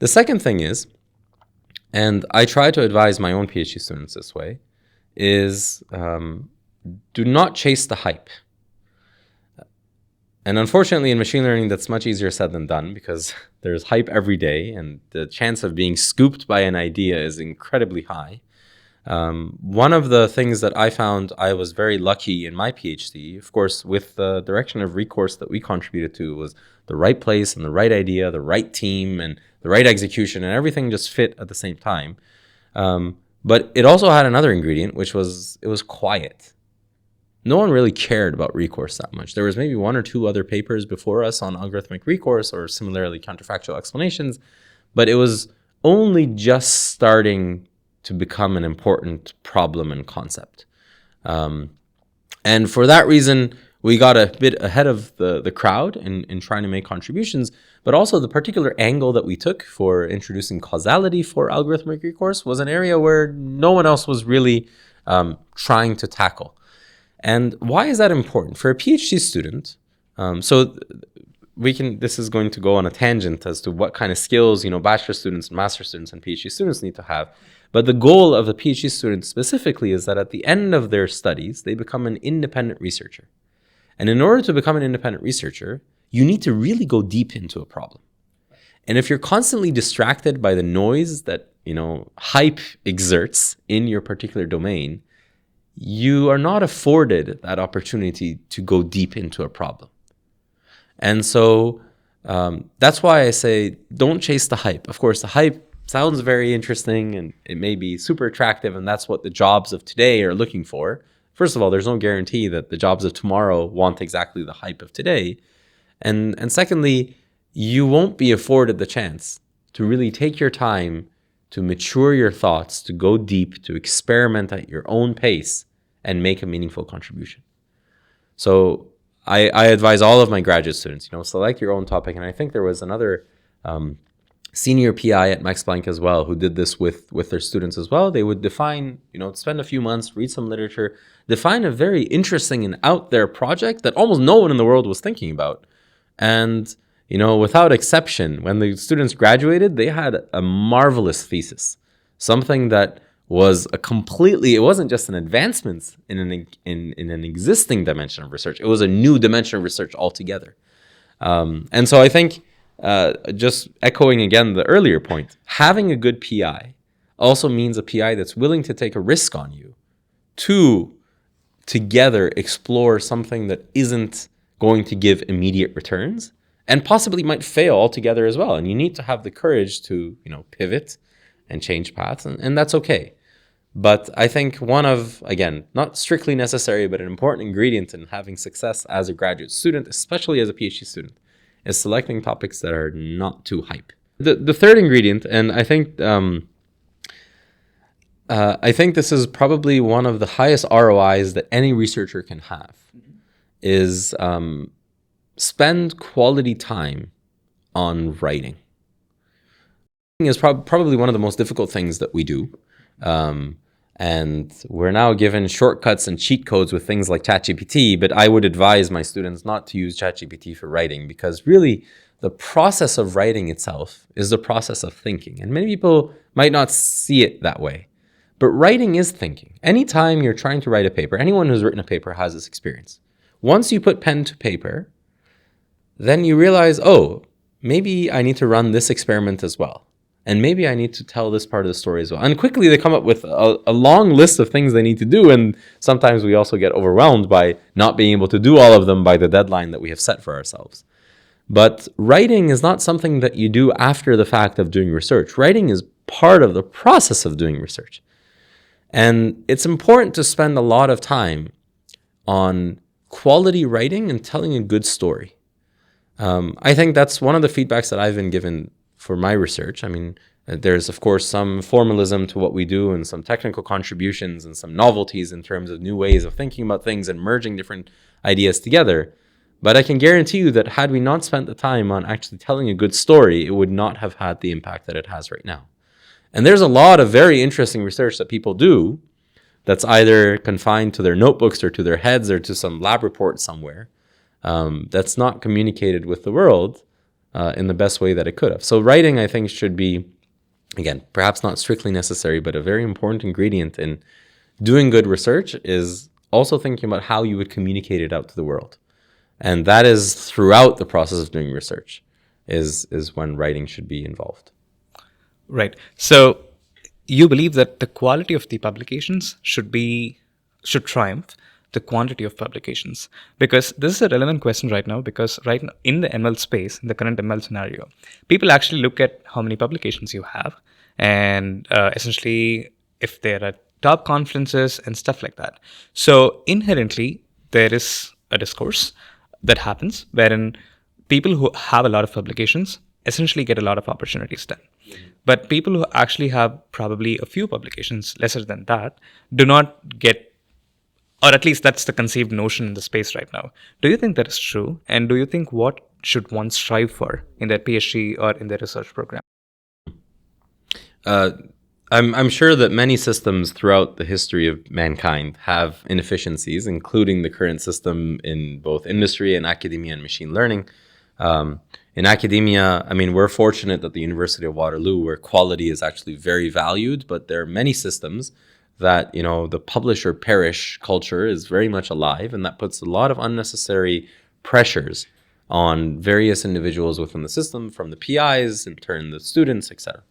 A: The second thing is, and I try to advise my own PhD students this way, is do not chase the hype. And unfortunately, in machine learning, that's much easier said than done, because there's hype every day, and the chance of being scooped by an idea is incredibly high. One of the things that I found I was very lucky in my PhD, of course, with the direction of recourse that we contributed to, was the right place and the right idea, the right team and the right execution, and everything just fit at the same time. But it also had another ingredient, which was it was quiet. No one really cared about recourse that much. There was maybe one or two other papers before us on algorithmic recourse or similarly counterfactual explanations, but it was only just starting to become an important problem and concept. And for that reason, we got a bit ahead of the crowd in trying to make contributions, but also the particular angle that we took for introducing causality for algorithmic recourse was an area where no one else was really trying to tackle. And why is that important? For a PhD student, this is going to go on a tangent as to what kind of skills, bachelor students and master students and PhD students need to have. But the goal of a PhD student specifically is that at the end of their studies, they become an independent researcher. And in order to become an independent researcher, you need to really go deep into a problem. And if you're constantly distracted by the noise that, hype exerts in your particular domain, you are not afforded that opportunity to go deep into a problem. And so that's why I say don't chase the hype. Of course, the hype sounds very interesting and it may be super attractive, and that's what the jobs of today are looking for. First of all, there's no guarantee that the jobs of tomorrow want exactly the hype of today. And secondly, you won't be afforded the chance to really take your time to mature your thoughts, to go deep, to experiment at your own pace and make a meaningful contribution. So I advise all of my graduate students, select your own topic. And I think there was another senior PI at Max Planck as well who did this with their students as well. They would define, spend a few months, read some literature, define a very interesting and out there project that almost no one in the world was thinking about. And, without exception, when the students graduated, they had a marvelous thesis, something that was it wasn't just an advancement in an existing dimension of research. It was a new dimension of research altogether. And so I think, just echoing again the earlier point, having a good PI also means a PI that's willing to take a risk on you to together explore something that isn't going to give immediate returns and possibly might fail altogether as well. And you need to have the courage to, pivot and change paths, and that's okay. But I think one of, again, not strictly necessary, but an important ingredient in having success as a graduate student, especially as a PhD student, is selecting topics that are not too hype. The third ingredient, and I think this is probably one of the highest ROIs that any researcher can have, is spend quality time on writing. Writing is probably one of the most difficult things that we do. And we're now given shortcuts and cheat codes with things like ChatGPT, but I would advise my students not to use ChatGPT for writing, because really the process of writing itself is the process of thinking. And many people might not see it that way, but writing is thinking. Anytime you're trying to write a paper, anyone who's written a paper has this experience. Once you put pen to paper, then you realize, oh, maybe I need to run this experiment as well. And maybe I need to tell this part of the story as well. And quickly they come up with a long list of things they need to do. And sometimes we also get overwhelmed by not being able to do all of them by the deadline that we have set for ourselves. But writing is not something that you do after the fact of doing research. Writing is part of the process of doing research. And it's important to spend a lot of time on quality writing and telling a good story. I think that's one of the feedbacks that I've been given for my research. I mean, there's of course some formalism to what we do and some technical contributions and some novelties in terms of new ways of thinking about things and merging different ideas together. But I can guarantee you that had we not spent the time on actually telling a good story, it would not have had the impact that it has right now. And there's a lot of very interesting research that people do that's either confined to their notebooks or to their heads or to some lab report somewhere, that's not communicated with the world in the best way that it could have. So writing, I think, should be, again, perhaps not strictly necessary, but a very important ingredient in doing good research is also thinking about how you would communicate it out to the world. And that is throughout the process of doing research is when writing should be involved.
B: Right. So you believe that the quality of the publications should triumph the quantity of publications, because this is a relevant question right now, because right now in the ML space, in the current ML scenario, people actually look at how many publications you have, and essentially if there are top conferences and stuff like that. So inherently there is a discourse that happens wherein people who have a lot of publications essentially get a lot of opportunities done. But people who actually have probably a few publications, lesser than that, do not get, or at least that's the conceived notion in the space right now. Do you think that is true? And do you think what should one strive for in their PhD or in their research program?
A: I'm sure that many systems throughout the history of mankind have inefficiencies, including the current system in both industry and academia and machine learning. In academia, I mean, we're fortunate at the University of Waterloo where quality is actually very valued, but there are many systems that, the publish or perish culture is very much alive, and that puts a lot of unnecessary pressures on various individuals within the system, from the PIs, in turn the students, etc.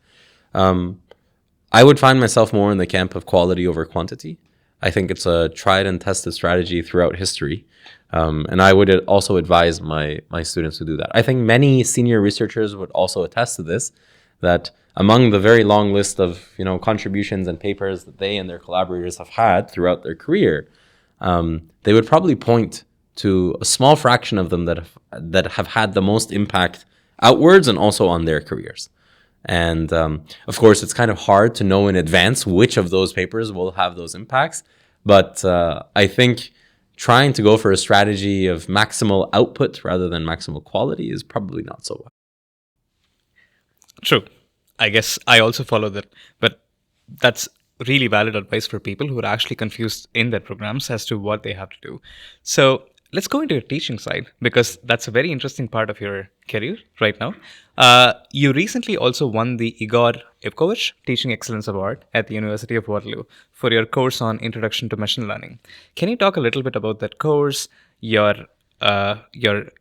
A: I would find myself more in the camp of quality over quantity. I think it's a tried and tested strategy throughout history. And I would also advise my students to do that. I think many senior researchers would also attest to this, that among the very long list of contributions and papers that they and their collaborators have had throughout their career, they would probably point to a small fraction of them that have had the most impact outwards and also on their careers. And of course, it's kind of hard to know in advance which of those papers will have those impacts. But I think trying to go for a strategy of maximal output rather than maximal quality is probably not so well.
B: True. I guess I also follow that. But that's really valid advice for people who are actually confused in their programs as to what they have to do. So let's go into your teaching side, because that's a very interesting part of your career right now. You recently also won the Igor Ivkovic Teaching Excellence Award at the University of Waterloo for your course on Introduction to Machine Learning. Can you talk a little bit about that course, your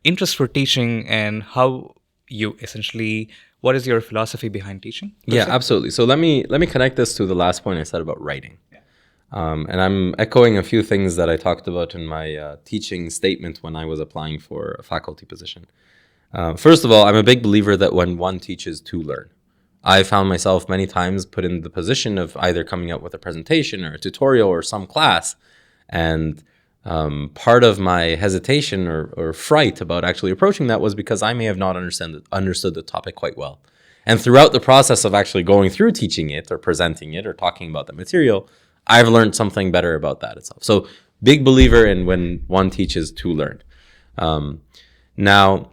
B: interest for teaching, and how you essentially, what is your philosophy behind teaching?
A: Yeah, absolutely. So let me connect this to the last point I said about writing. And I'm echoing a few things that I talked about in my teaching statement when I was applying for a faculty position. First of all, I'm a big believer that when one teaches to learn. I found myself many times put in the position of either coming up with a presentation or a tutorial or some class, and part of my hesitation or fright about actually approaching that was because I may have not understood the topic quite well. And throughout the process of actually going through teaching it or presenting it or talking about the material, I've learned something better about that itself. So big believer in when one teaches to learn. Now,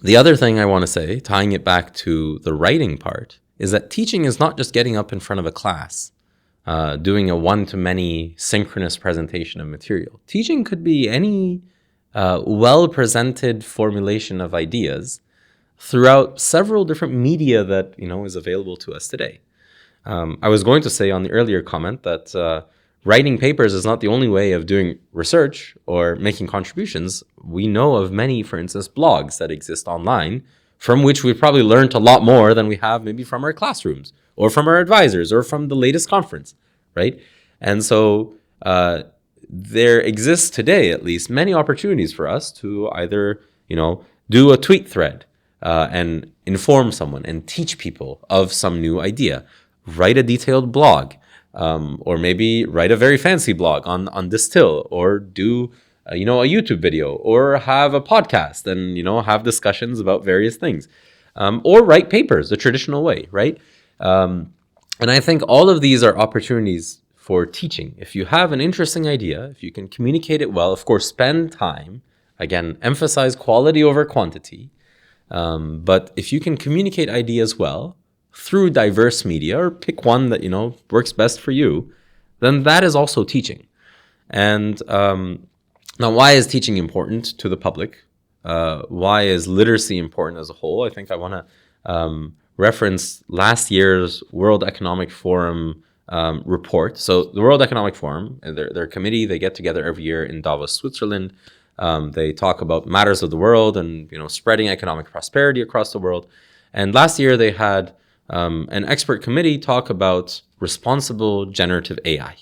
A: the other thing I want to say, tying it back to the writing part, is that teaching is not just getting up in front of a class, doing a one-to-many synchronous presentation of material. Teaching could be any well-presented formulation of ideas throughout several different media that is available to us today. I was going to say on the earlier comment that writing papers is not the only way of doing research or making contributions. We know of many, for instance, blogs that exist online from which we've probably learned a lot more than we have maybe from our classrooms or from our advisors or from the latest conference, right? And so there exists today, at least, many opportunities for us to either, do a tweet thread and inform someone and teach people of some new idea. Write a detailed blog, or maybe write a very fancy blog on Distill, or do a YouTube video, or have a podcast and have discussions about various things, or write papers the traditional way, right? And I think all of these are opportunities for teaching. If you have an interesting idea, if you can communicate it well, of course, spend time. Again, emphasize quality over quantity. But if you can communicate ideas well through diverse media, or pick one that works best for you, then that is also teaching. And now, why is teaching important to the public? Why is literacy important as a whole? I think I want to reference last year's World Economic Forum report. So the World Economic Forum, their committee, they get together every year in Davos, Switzerland. They talk about matters of the world and spreading economic prosperity across the world. And last year they had an expert committee talk about responsible generative AI.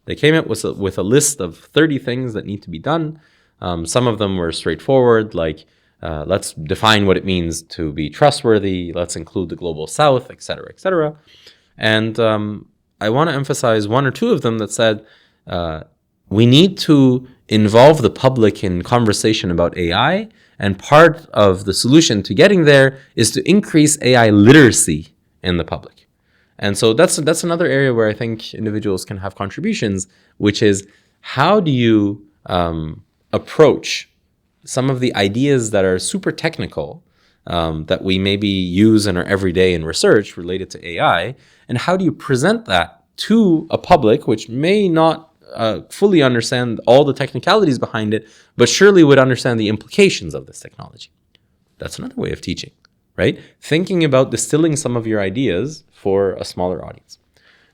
A: They came up with a list of 30 things that need to be done. Some of them were straightforward, like let's define what it means to be trustworthy, let's include the global south, et cetera, et cetera. And I want to emphasize one or two of them that said we need to involve the public in conversation about AI, and part of the solution to getting there is to increase AI literacy in the public. And so that's another area where I think individuals can have contributions, which is how do you approach some of the ideas that are super technical that we maybe use in our everyday in research related to AI, and how do you present that to a public which may not fully understand all the technicalities behind it, but surely would understand the implications of this technology. That's another way of teaching, right? Thinking about distilling some of your ideas for a smaller audience.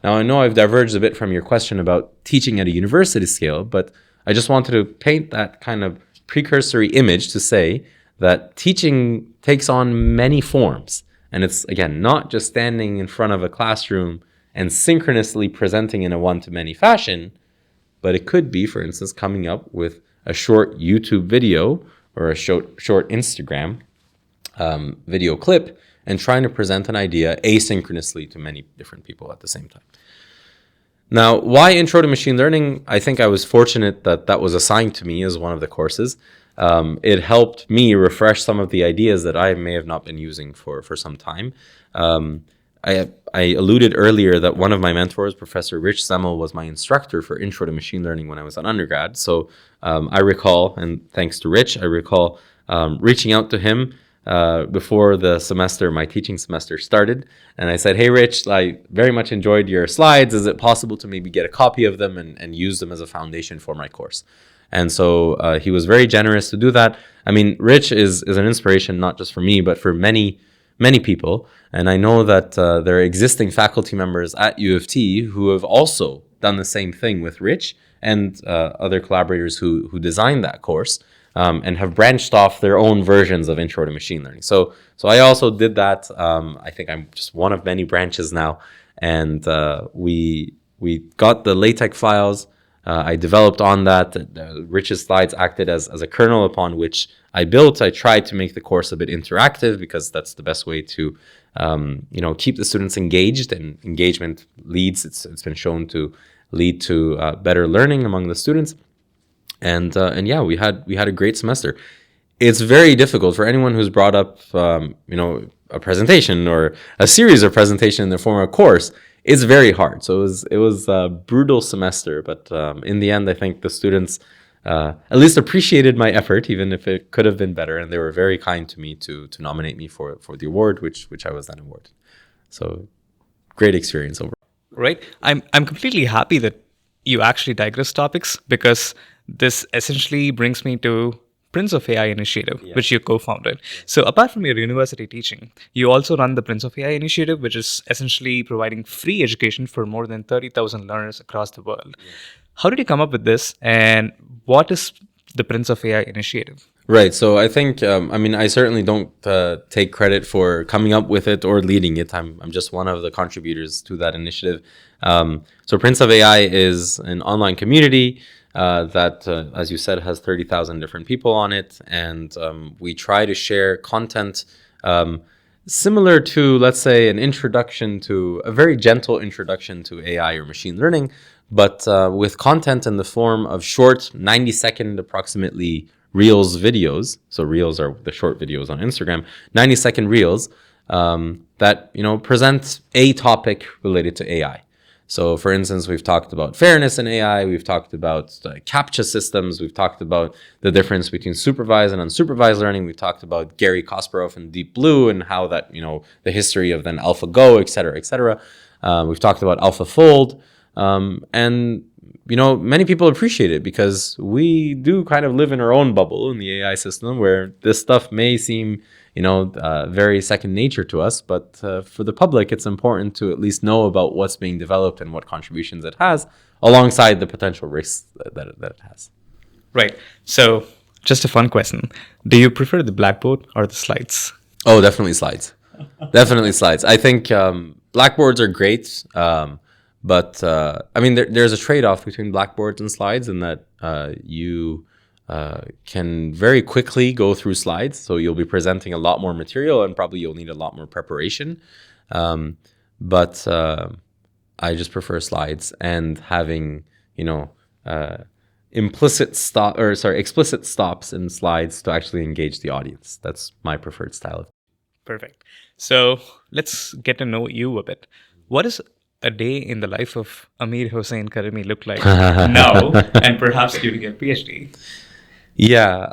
A: Now, I know I've diverged a bit from your question about teaching at a university scale, but I just wanted to paint that kind of precursory image to say that teaching takes on many forms. And it's, again, not just standing in front of a classroom and synchronously presenting in a one-to-many fashion, but it could be, for instance, coming up with a short YouTube video or a short Instagram video clip and trying to present an idea asynchronously to many different people at the same time. Now, why Intro to Machine Learning? I think I was fortunate that that was assigned to me as one of the courses. It helped me refresh some of the ideas that I may have not been using for some time. I alluded earlier that one of my mentors, Professor Rich Semmel, was my instructor for Intro to Machine Learning when I was an undergrad. So I recall, and thanks to Rich, I recall reaching out to him before the semester, my teaching semester started. And I said, hey, Rich, I very much enjoyed your slides. Is it possible to maybe get a copy of them and use them as a foundation for my course? And so he was very generous to do that. I mean, Rich is an inspiration, not just for me, but for many people. And I know that there are existing faculty members at UofT who have also done the same thing with Rich and other collaborators who designed that course and have branched off their own versions of Intro to Machine Learning. So I also did that. I think I'm just one of many branches now. And we got the LaTeX files. I developed on that. Rich's slides acted as a kernel upon which I built. I tried to make the course a bit interactive because that's the best way to keep the students engaged, and engagement leads. It's been shown to lead to better learning among the students. And yeah, we had a great semester. It's very difficult for anyone who's brought up a presentation or a series of presentations in the form of a course. It's very hard. So it was a brutal semester, but in the end, I think the students at least appreciated my effort, even if it could have been better. And they were very kind to me to nominate me for the award, which I was then awarded. So great experience overall.
B: Right. I'm completely happy that you actually digress topics, because this essentially brings me to PrinceOfAI initiative, which you co-founded. So apart from your university teaching, you also run the PrinceOfAI initiative, which is essentially providing free education for more than 30,000 learners across the world. How did you come up with this, and what is the PrinceOfAI initiative?
A: Right. So I think, I certainly don't take credit for coming up with it or leading it. I'm just one of the contributors to that initiative. So PrinceOfAI is an online community that, as you said, has 30,000 different people on it. And we try to share content similar to, let's say, a very gentle introduction to AI or machine learning, but with content in the form of short 90-second approximately Reels videos. So Reels are the short videos on Instagram, 90-second Reels that present a topic related to AI. So, for instance, we've talked about fairness in AI. We've talked about CAPTCHA systems. We've talked about the difference between supervised and unsupervised learning. We've talked about Gary Kasparov and Deep Blue and how that, the history of then AlphaGo, et cetera, et cetera. We've talked about AlphaFold. And many people appreciate it because we do kind of live in our own bubble in the AI system where this stuff may seem very second nature to us, but for the public, it's important to at least know about what's being developed and what contributions it has, alongside the potential risks that it has.
B: Right. So, just a fun question: do you prefer the blackboard or the slides?
A: Oh, definitely slides. Definitely slides. I think blackboards are great, but I mean, there's a trade-off between blackboards and slides in that you can very quickly go through slides. So you'll be presenting a lot more material and probably you'll need a lot more preparation. But I just prefer slides and having, explicit stops in slides to actually engage the audience. That's my preferred style.
B: Perfect. So let's get to know you a bit. What does a day in the life of Amir-Hossein Karimi look like now, and perhaps during your PhD?
A: Yeah.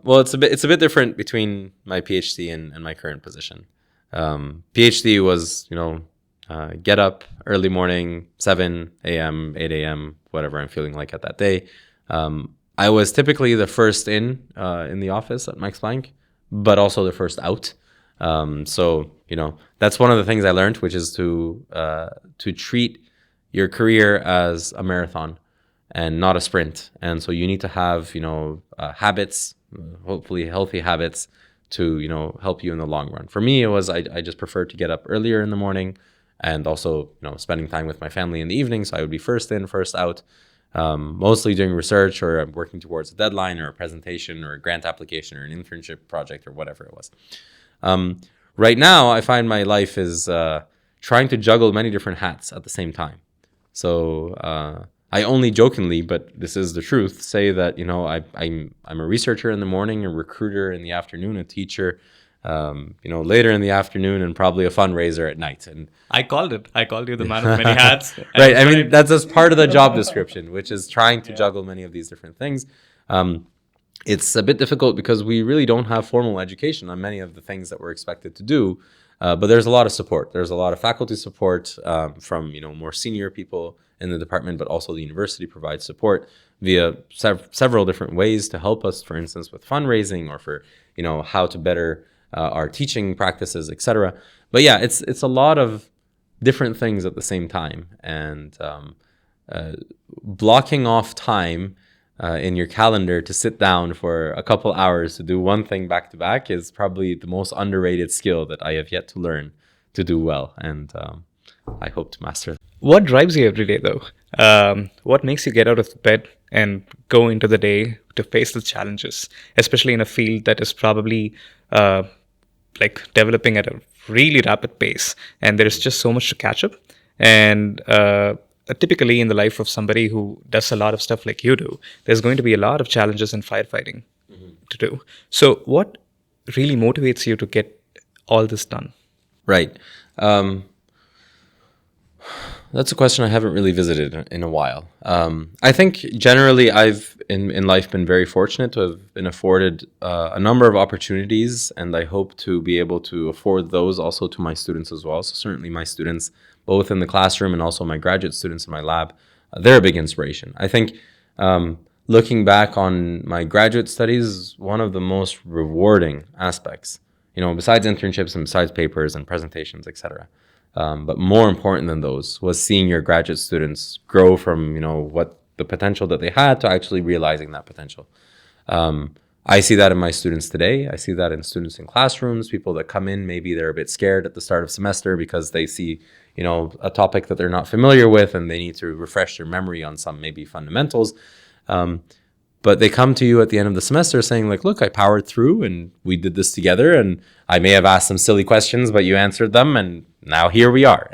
A: Well, it's a bit different between my PhD and my current position. PhD was, get up early morning, 7 a.m., 8 a.m., whatever I'm feeling like at that day. I was typically the first in the office at Max Planck, but also the first out. So, that's one of the things I learned, which is to treat your career as a marathon and not a sprint. And so you need to have, habits, hopefully healthy habits to, help you in the long run. For me, it was, I just preferred to get up earlier in the morning and also, spending time with my family in the evening. So I would be first in, first out, mostly doing research or working towards a deadline or a presentation or a grant application or an internship project or whatever it was. Right now, I find my life is trying to juggle many different hats at the same time. So I only jokingly, but this is the truth, say that I'm a researcher in the morning, a recruiter in the afternoon, a teacher, later in the afternoon, and probably a fundraiser at night. And
B: I called it. I called you the man of many hats.
A: Right. I mean, that's just part of the job description, which is trying to juggle many of these different things. It's a bit difficult because we really don't have formal education on many of the things that we're expected to do. But there's a lot of support. There's a lot of faculty support from more senior people in the department, but also the university provides support via several different ways to help us, for instance, with fundraising or for how to better our teaching practices, etc. But yeah, it's a lot of different things at the same time, and blocking off time in your calendar to sit down for a couple hours to do one thing back to back is probably the most underrated skill that I have yet to learn to do well, and I hope to master that.
B: What drives you every day, though? What makes you get out of bed and go into the day to face the challenges, especially in a field that is probably developing at a really rapid pace, and there's just so much to catch up? And typically in the life of somebody who does a lot of stuff like you do, there's going to be a lot of challenges in firefighting to do. So what really motivates you to get all this done?
A: Right. That's a question I haven't really visited in a while. I think generally I've in life been very fortunate to have been afforded a number of opportunities, and I hope to be able to afford those also to my students as well. So certainly my students, both in the classroom and also my graduate students in my lab, they're a big inspiration. I think looking back on my graduate studies, one of the most rewarding aspects, besides internships and besides papers and presentations, etc. But more important than those was seeing your graduate students grow from, what the potential that they had to actually realizing that potential. I see that in my students today. I see that in students in classrooms, people that come in, maybe they're a bit scared at the start of semester because they see, a topic that they're not familiar with and they need to refresh their memory on some maybe fundamentals. But they come to you at the end of the semester saying like, look, I powered through and we did this together, and I may have asked some silly questions, but you answered them, and now here we are.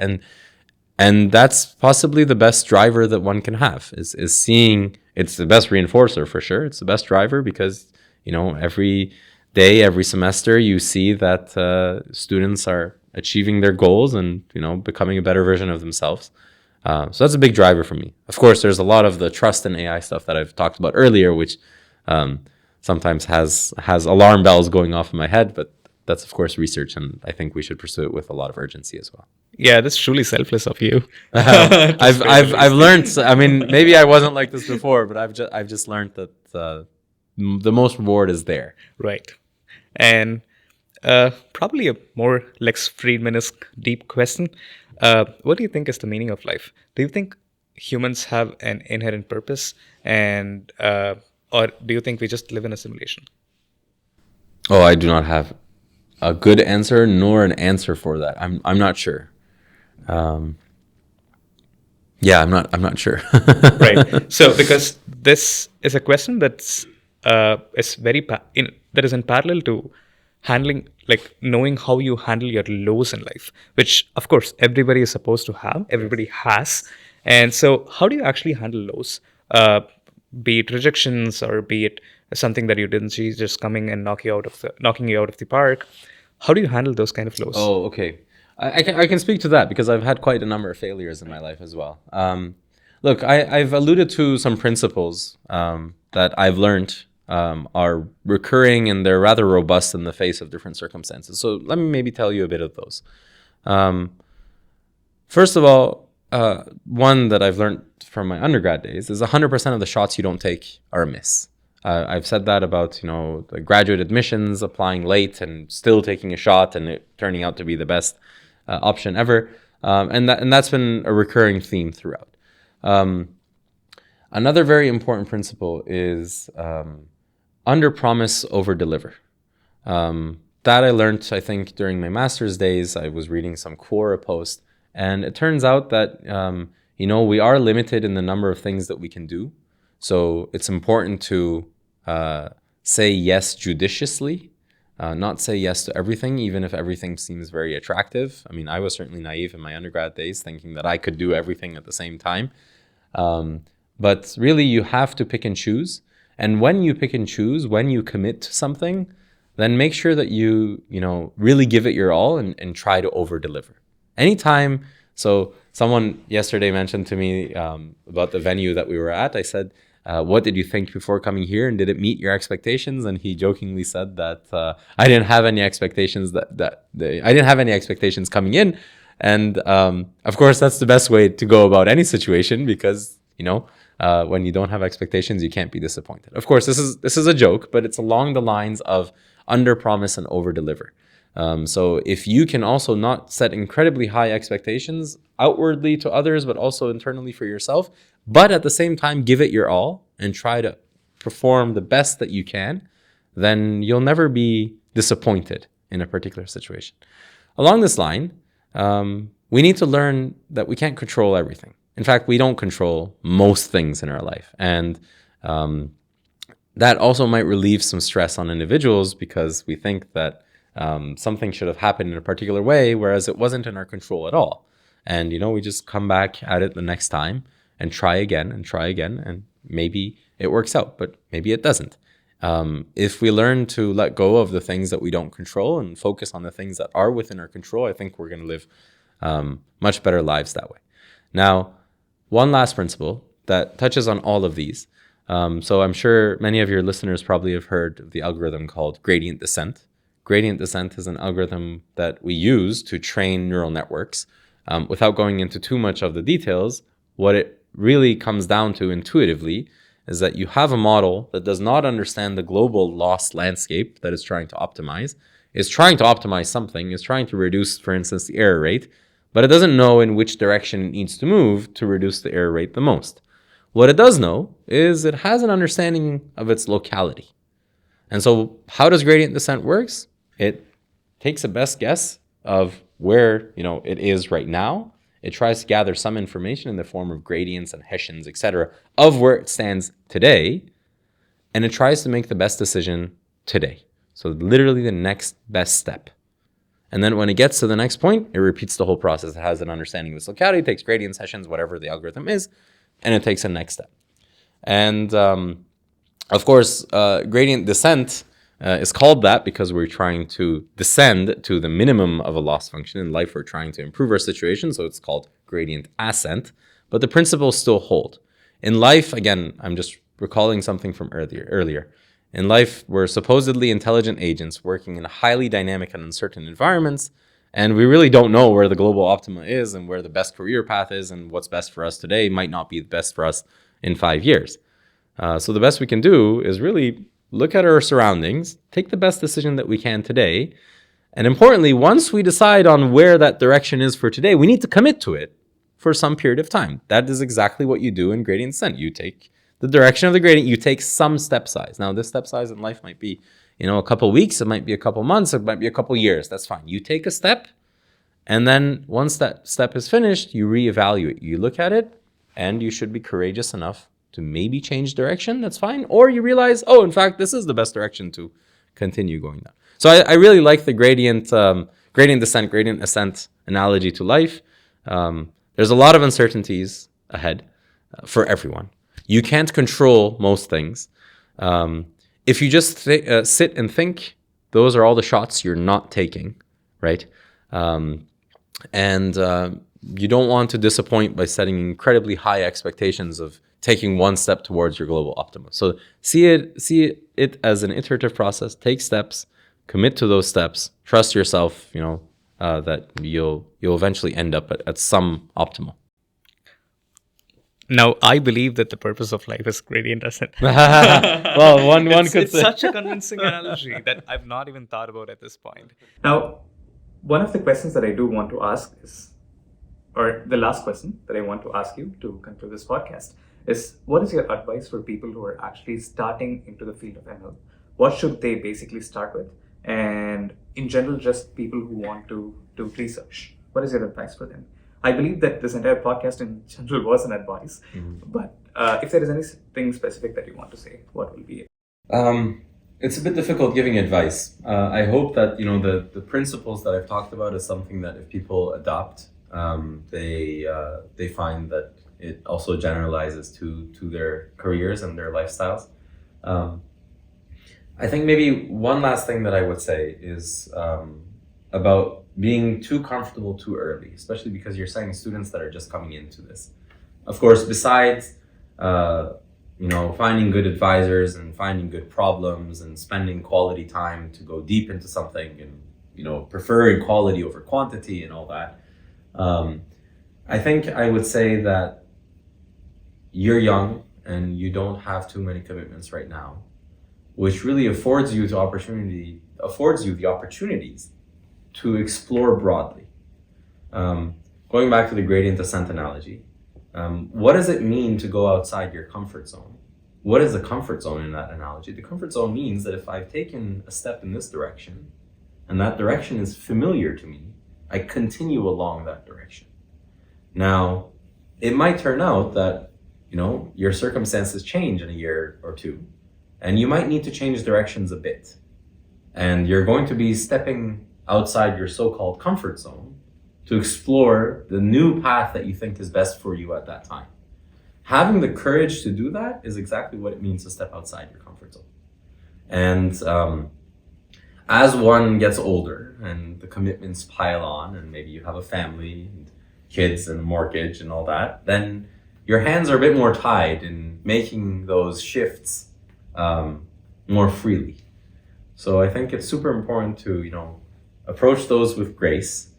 A: And that's possibly the best driver that one can have is seeing. It's the best reinforcer for sure. It's the best driver because, every day, every semester, you see that students are achieving their goals and, becoming a better version of themselves. So that's a big driver for me. Of course, there's a lot of the trust in AI stuff that I've talked about earlier, which sometimes has alarm bells going off in my head, but that's of course research, and I think we should pursue it with a lot of urgency as well.
B: Yeah, that's truly selfless of you.
A: I've learned. I mean, maybe I wasn't like this before, but I've just learned that the most reward is there.
B: Right, and probably a more Lex Friedman-esque deep question. What do you think is the meaning of life? Do you think humans have an inherent purpose, and or do you think we just live in a simulation?
A: Oh, I do not have a good answer nor an answer for that. I'm not sure. Yeah, I'm not sure.
B: Right. So because this is a question that's is very that is in parallel to handling, like knowing how you handle your lows in life, which of course everybody is supposed to have, everybody has. And so how do you actually handle lows? Be it rejections or be it something that you didn't see just coming and knocking you out of the park. How do you handle those kind of lows?
A: Oh, okay. I can speak to that because I've had quite a number of failures in my life as well. Look, I've alluded to some principles that I've learned are recurring, and they're rather robust in the face of different circumstances. So let me maybe tell you a bit of those. First of all, one that I've learned from my undergrad days is 100% of the shots you don't take are a miss. I've said that about, the graduate admissions, applying late and still taking a shot and it turning out to be the best option ever. And that's been a recurring theme throughout. Another very important principle is under promise, over deliver. That I learned, I think, during my master's days. I was reading some Quora post, and it turns out that, we are limited in the number of things that we can do. So it's important to say yes judiciously, not say yes to everything, even if everything seems very attractive. I mean, I was certainly naive in my undergrad days, thinking that I could do everything at the same time. But really, you have to pick and choose. And when you pick and choose, when you commit to something, then make sure that you really give it your all and try to over-deliver. Anytime. So someone yesterday mentioned to me about the venue that we were at. I said, what did you think before coming here, and did it meet your expectations? And he jokingly said that I didn't have any expectations I didn't have any expectations coming in. And of course, that's the best way to go about any situation, because when you don't have expectations, you can't be disappointed. Of course, this is a joke, but it's along the lines of under promise and over deliver. So if you can also not set incredibly high expectations outwardly to others, but also internally for yourself, but at the same time give it your all and try to perform the best that you can, then you'll never be disappointed in a particular situation. Along this line, we need to learn that we can't control everything. In fact, we don't control most things in our life. And that also might relieve some stress on individuals, because we think that something should have happened in a particular way, whereas it wasn't in our control at all. And, we just come back at it the next time and try again, and maybe it works out, but maybe it doesn't. If we learn to let go of the things that we don't control and focus on the things that are within our control, I think we're going to live much better lives that way. Now, one last principle that touches on all of these. So I'm sure many of your listeners probably have heard of the algorithm called gradient descent. Gradient descent is an algorithm that we use to train neural networks. Without going into too much of the details, what it really comes down to intuitively is that you have a model that does not understand the global loss landscape that it's trying to optimize. It's trying to optimize something, it's trying to reduce, for instance, the error rate, but it doesn't know in which direction it needs to move to reduce the error rate the most. What it does know is it has an understanding of its locality. And so how does gradient descent works? It takes a best guess of where it is right now. It tries to gather some information in the form of gradients and Hessians, etc., of where it stands today, and it tries to make the best decision today. So literally the next best step. And then when it gets to the next point, it repeats the whole process. It has an understanding of its locality, takes gradients, Hessians, whatever the algorithm is, and it takes a next step. And of course, gradient descent is called that because we're trying to descend to the minimum of a loss function. In life, we're trying to improve our situation, so it's called gradient ascent. But the principles still hold. In life, again, I'm just recalling something from earlier. In life, we're supposedly intelligent agents working in highly dynamic and uncertain environments, and we really don't know where the global optima is and where the best career path is, and what's best for us today might not be the best for us in 5 years. So the best we can do is really look at our surroundings, take the best decision that we can today, and importantly, once we decide on where that direction is for today, we need to commit to it for some period of time. That is exactly what you do in gradient descent. You take the direction of the gradient, you take some step size. Now, this step size in life might be, a couple weeks, it might be a couple months, it might be a couple years. That's fine. You take a step, and then once that step is finished, you reevaluate. You look at it, and you should be courageous enough to maybe change direction. That's fine. Or you realize, oh, in fact, this is the best direction to continue going down. So I really like the gradient descent, gradient ascent analogy to life. There's a lot of uncertainties ahead for everyone. You can't control most things. If you just sit and think, those are all the shots you're not taking, right? And you don't want to disappoint by setting incredibly high expectations of taking one step towards your global optimum. So see it as an iterative process. Take steps, commit to those steps, trust yourself, that you'll eventually end up at some optimal.
B: Now, I believe that the purpose of life is gradient ascent.
A: Well, one could
B: it's
A: say.
B: such a convincing analogy that I've not even thought about at this point. Now, one of the questions that I do want to ask is, or the last question that I want to ask you to conclude this podcast is, what is your advice for people who are actually starting into the field of ML? What should they basically start with? And in general, just people who want to do research. What is your advice for them? I believe that this entire podcast in general was an advice, but if there is anything specific that you want to say, what will be it?
A: It's a bit difficult giving advice. I hope that the principles that I've talked about is something that if people adopt, they find that it also generalizes to their careers and their lifestyles. I think maybe one last thing that I would say is about being too comfortable too early, especially because you're saying students that are just coming into this. Of course, besides finding good advisors and finding good problems and spending quality time to go deep into something and preferring quality over quantity and all that, I think I would say that you're young and you don't have too many commitments right now, which really affords you the opportunities to explore broadly. Going back to the gradient ascent analogy, what does it mean to go outside your comfort zone? What is the comfort zone in that analogy? The comfort zone means that if I've taken a step in this direction and that direction is familiar to me, I continue along that direction. Now, it might turn out that your circumstances change in a year or two, and you might need to change directions a bit. And you're going to be stepping outside your so-called comfort zone to explore the new path that you think is best for you at that time. Having the courage to do that is exactly what it means to step outside your comfort zone. And as one gets older and the commitments pile on, and maybe you have a family and kids and mortgage and all that, then your hands are a bit more tied in making those shifts more freely. So I think it's super important to, approach those with grace.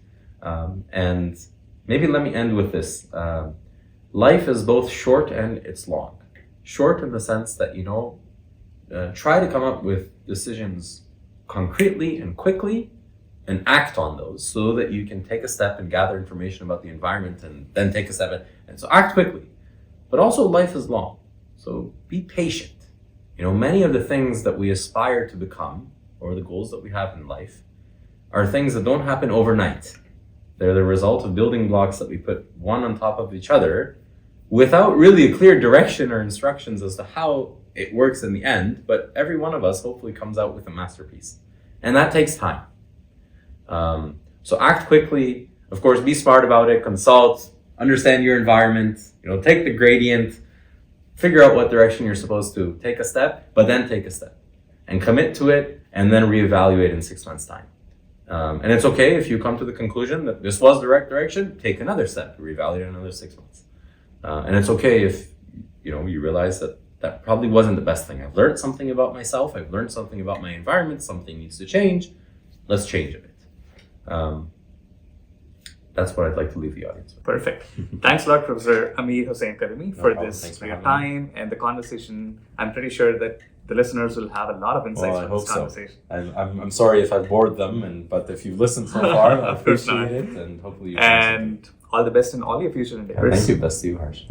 A: And maybe let me end with this. Life is both short and it's long. Short in the sense that, try to come up with decisions concretely and quickly and act on those so that you can take a step and gather information about the environment and then take a step. And so act quickly. But also life is long. So be patient. Many of the things that we aspire to become or the goals that we have in life are things that don't happen overnight. They're the result of building blocks that we put one on top of each other without really a clear direction or instructions as to how it works in the end, but every one of us hopefully comes out with a masterpiece. And that takes time. So act quickly, of course, be smart about it, consult, understand your environment, take the gradient, figure out what direction you're supposed to take a step, but then take a step and commit to it and then reevaluate in 6 months' time. And it's okay if you come to the conclusion that this was the right direction, take another step, reevaluate another 6 months. And it's okay if you realize that probably wasn't the best thing. I've learned something about myself, I've learned something about my environment, something needs to change, let's change a bit. That's what I'd like to leave the audience with.
B: Perfect. Thanks a lot, Professor Amir-Hossein Karimi, for
A: Thanks for
B: your
A: having
B: time and the conversation. I'm pretty sure that the listeners will have a lot of insights from this conversation.
A: So. I'm sorry if I bored them, but if you've listened so far, I appreciate it, and hopefully you
B: and all the best in all your future endeavors.
A: Thank you. Best to you, Harsh.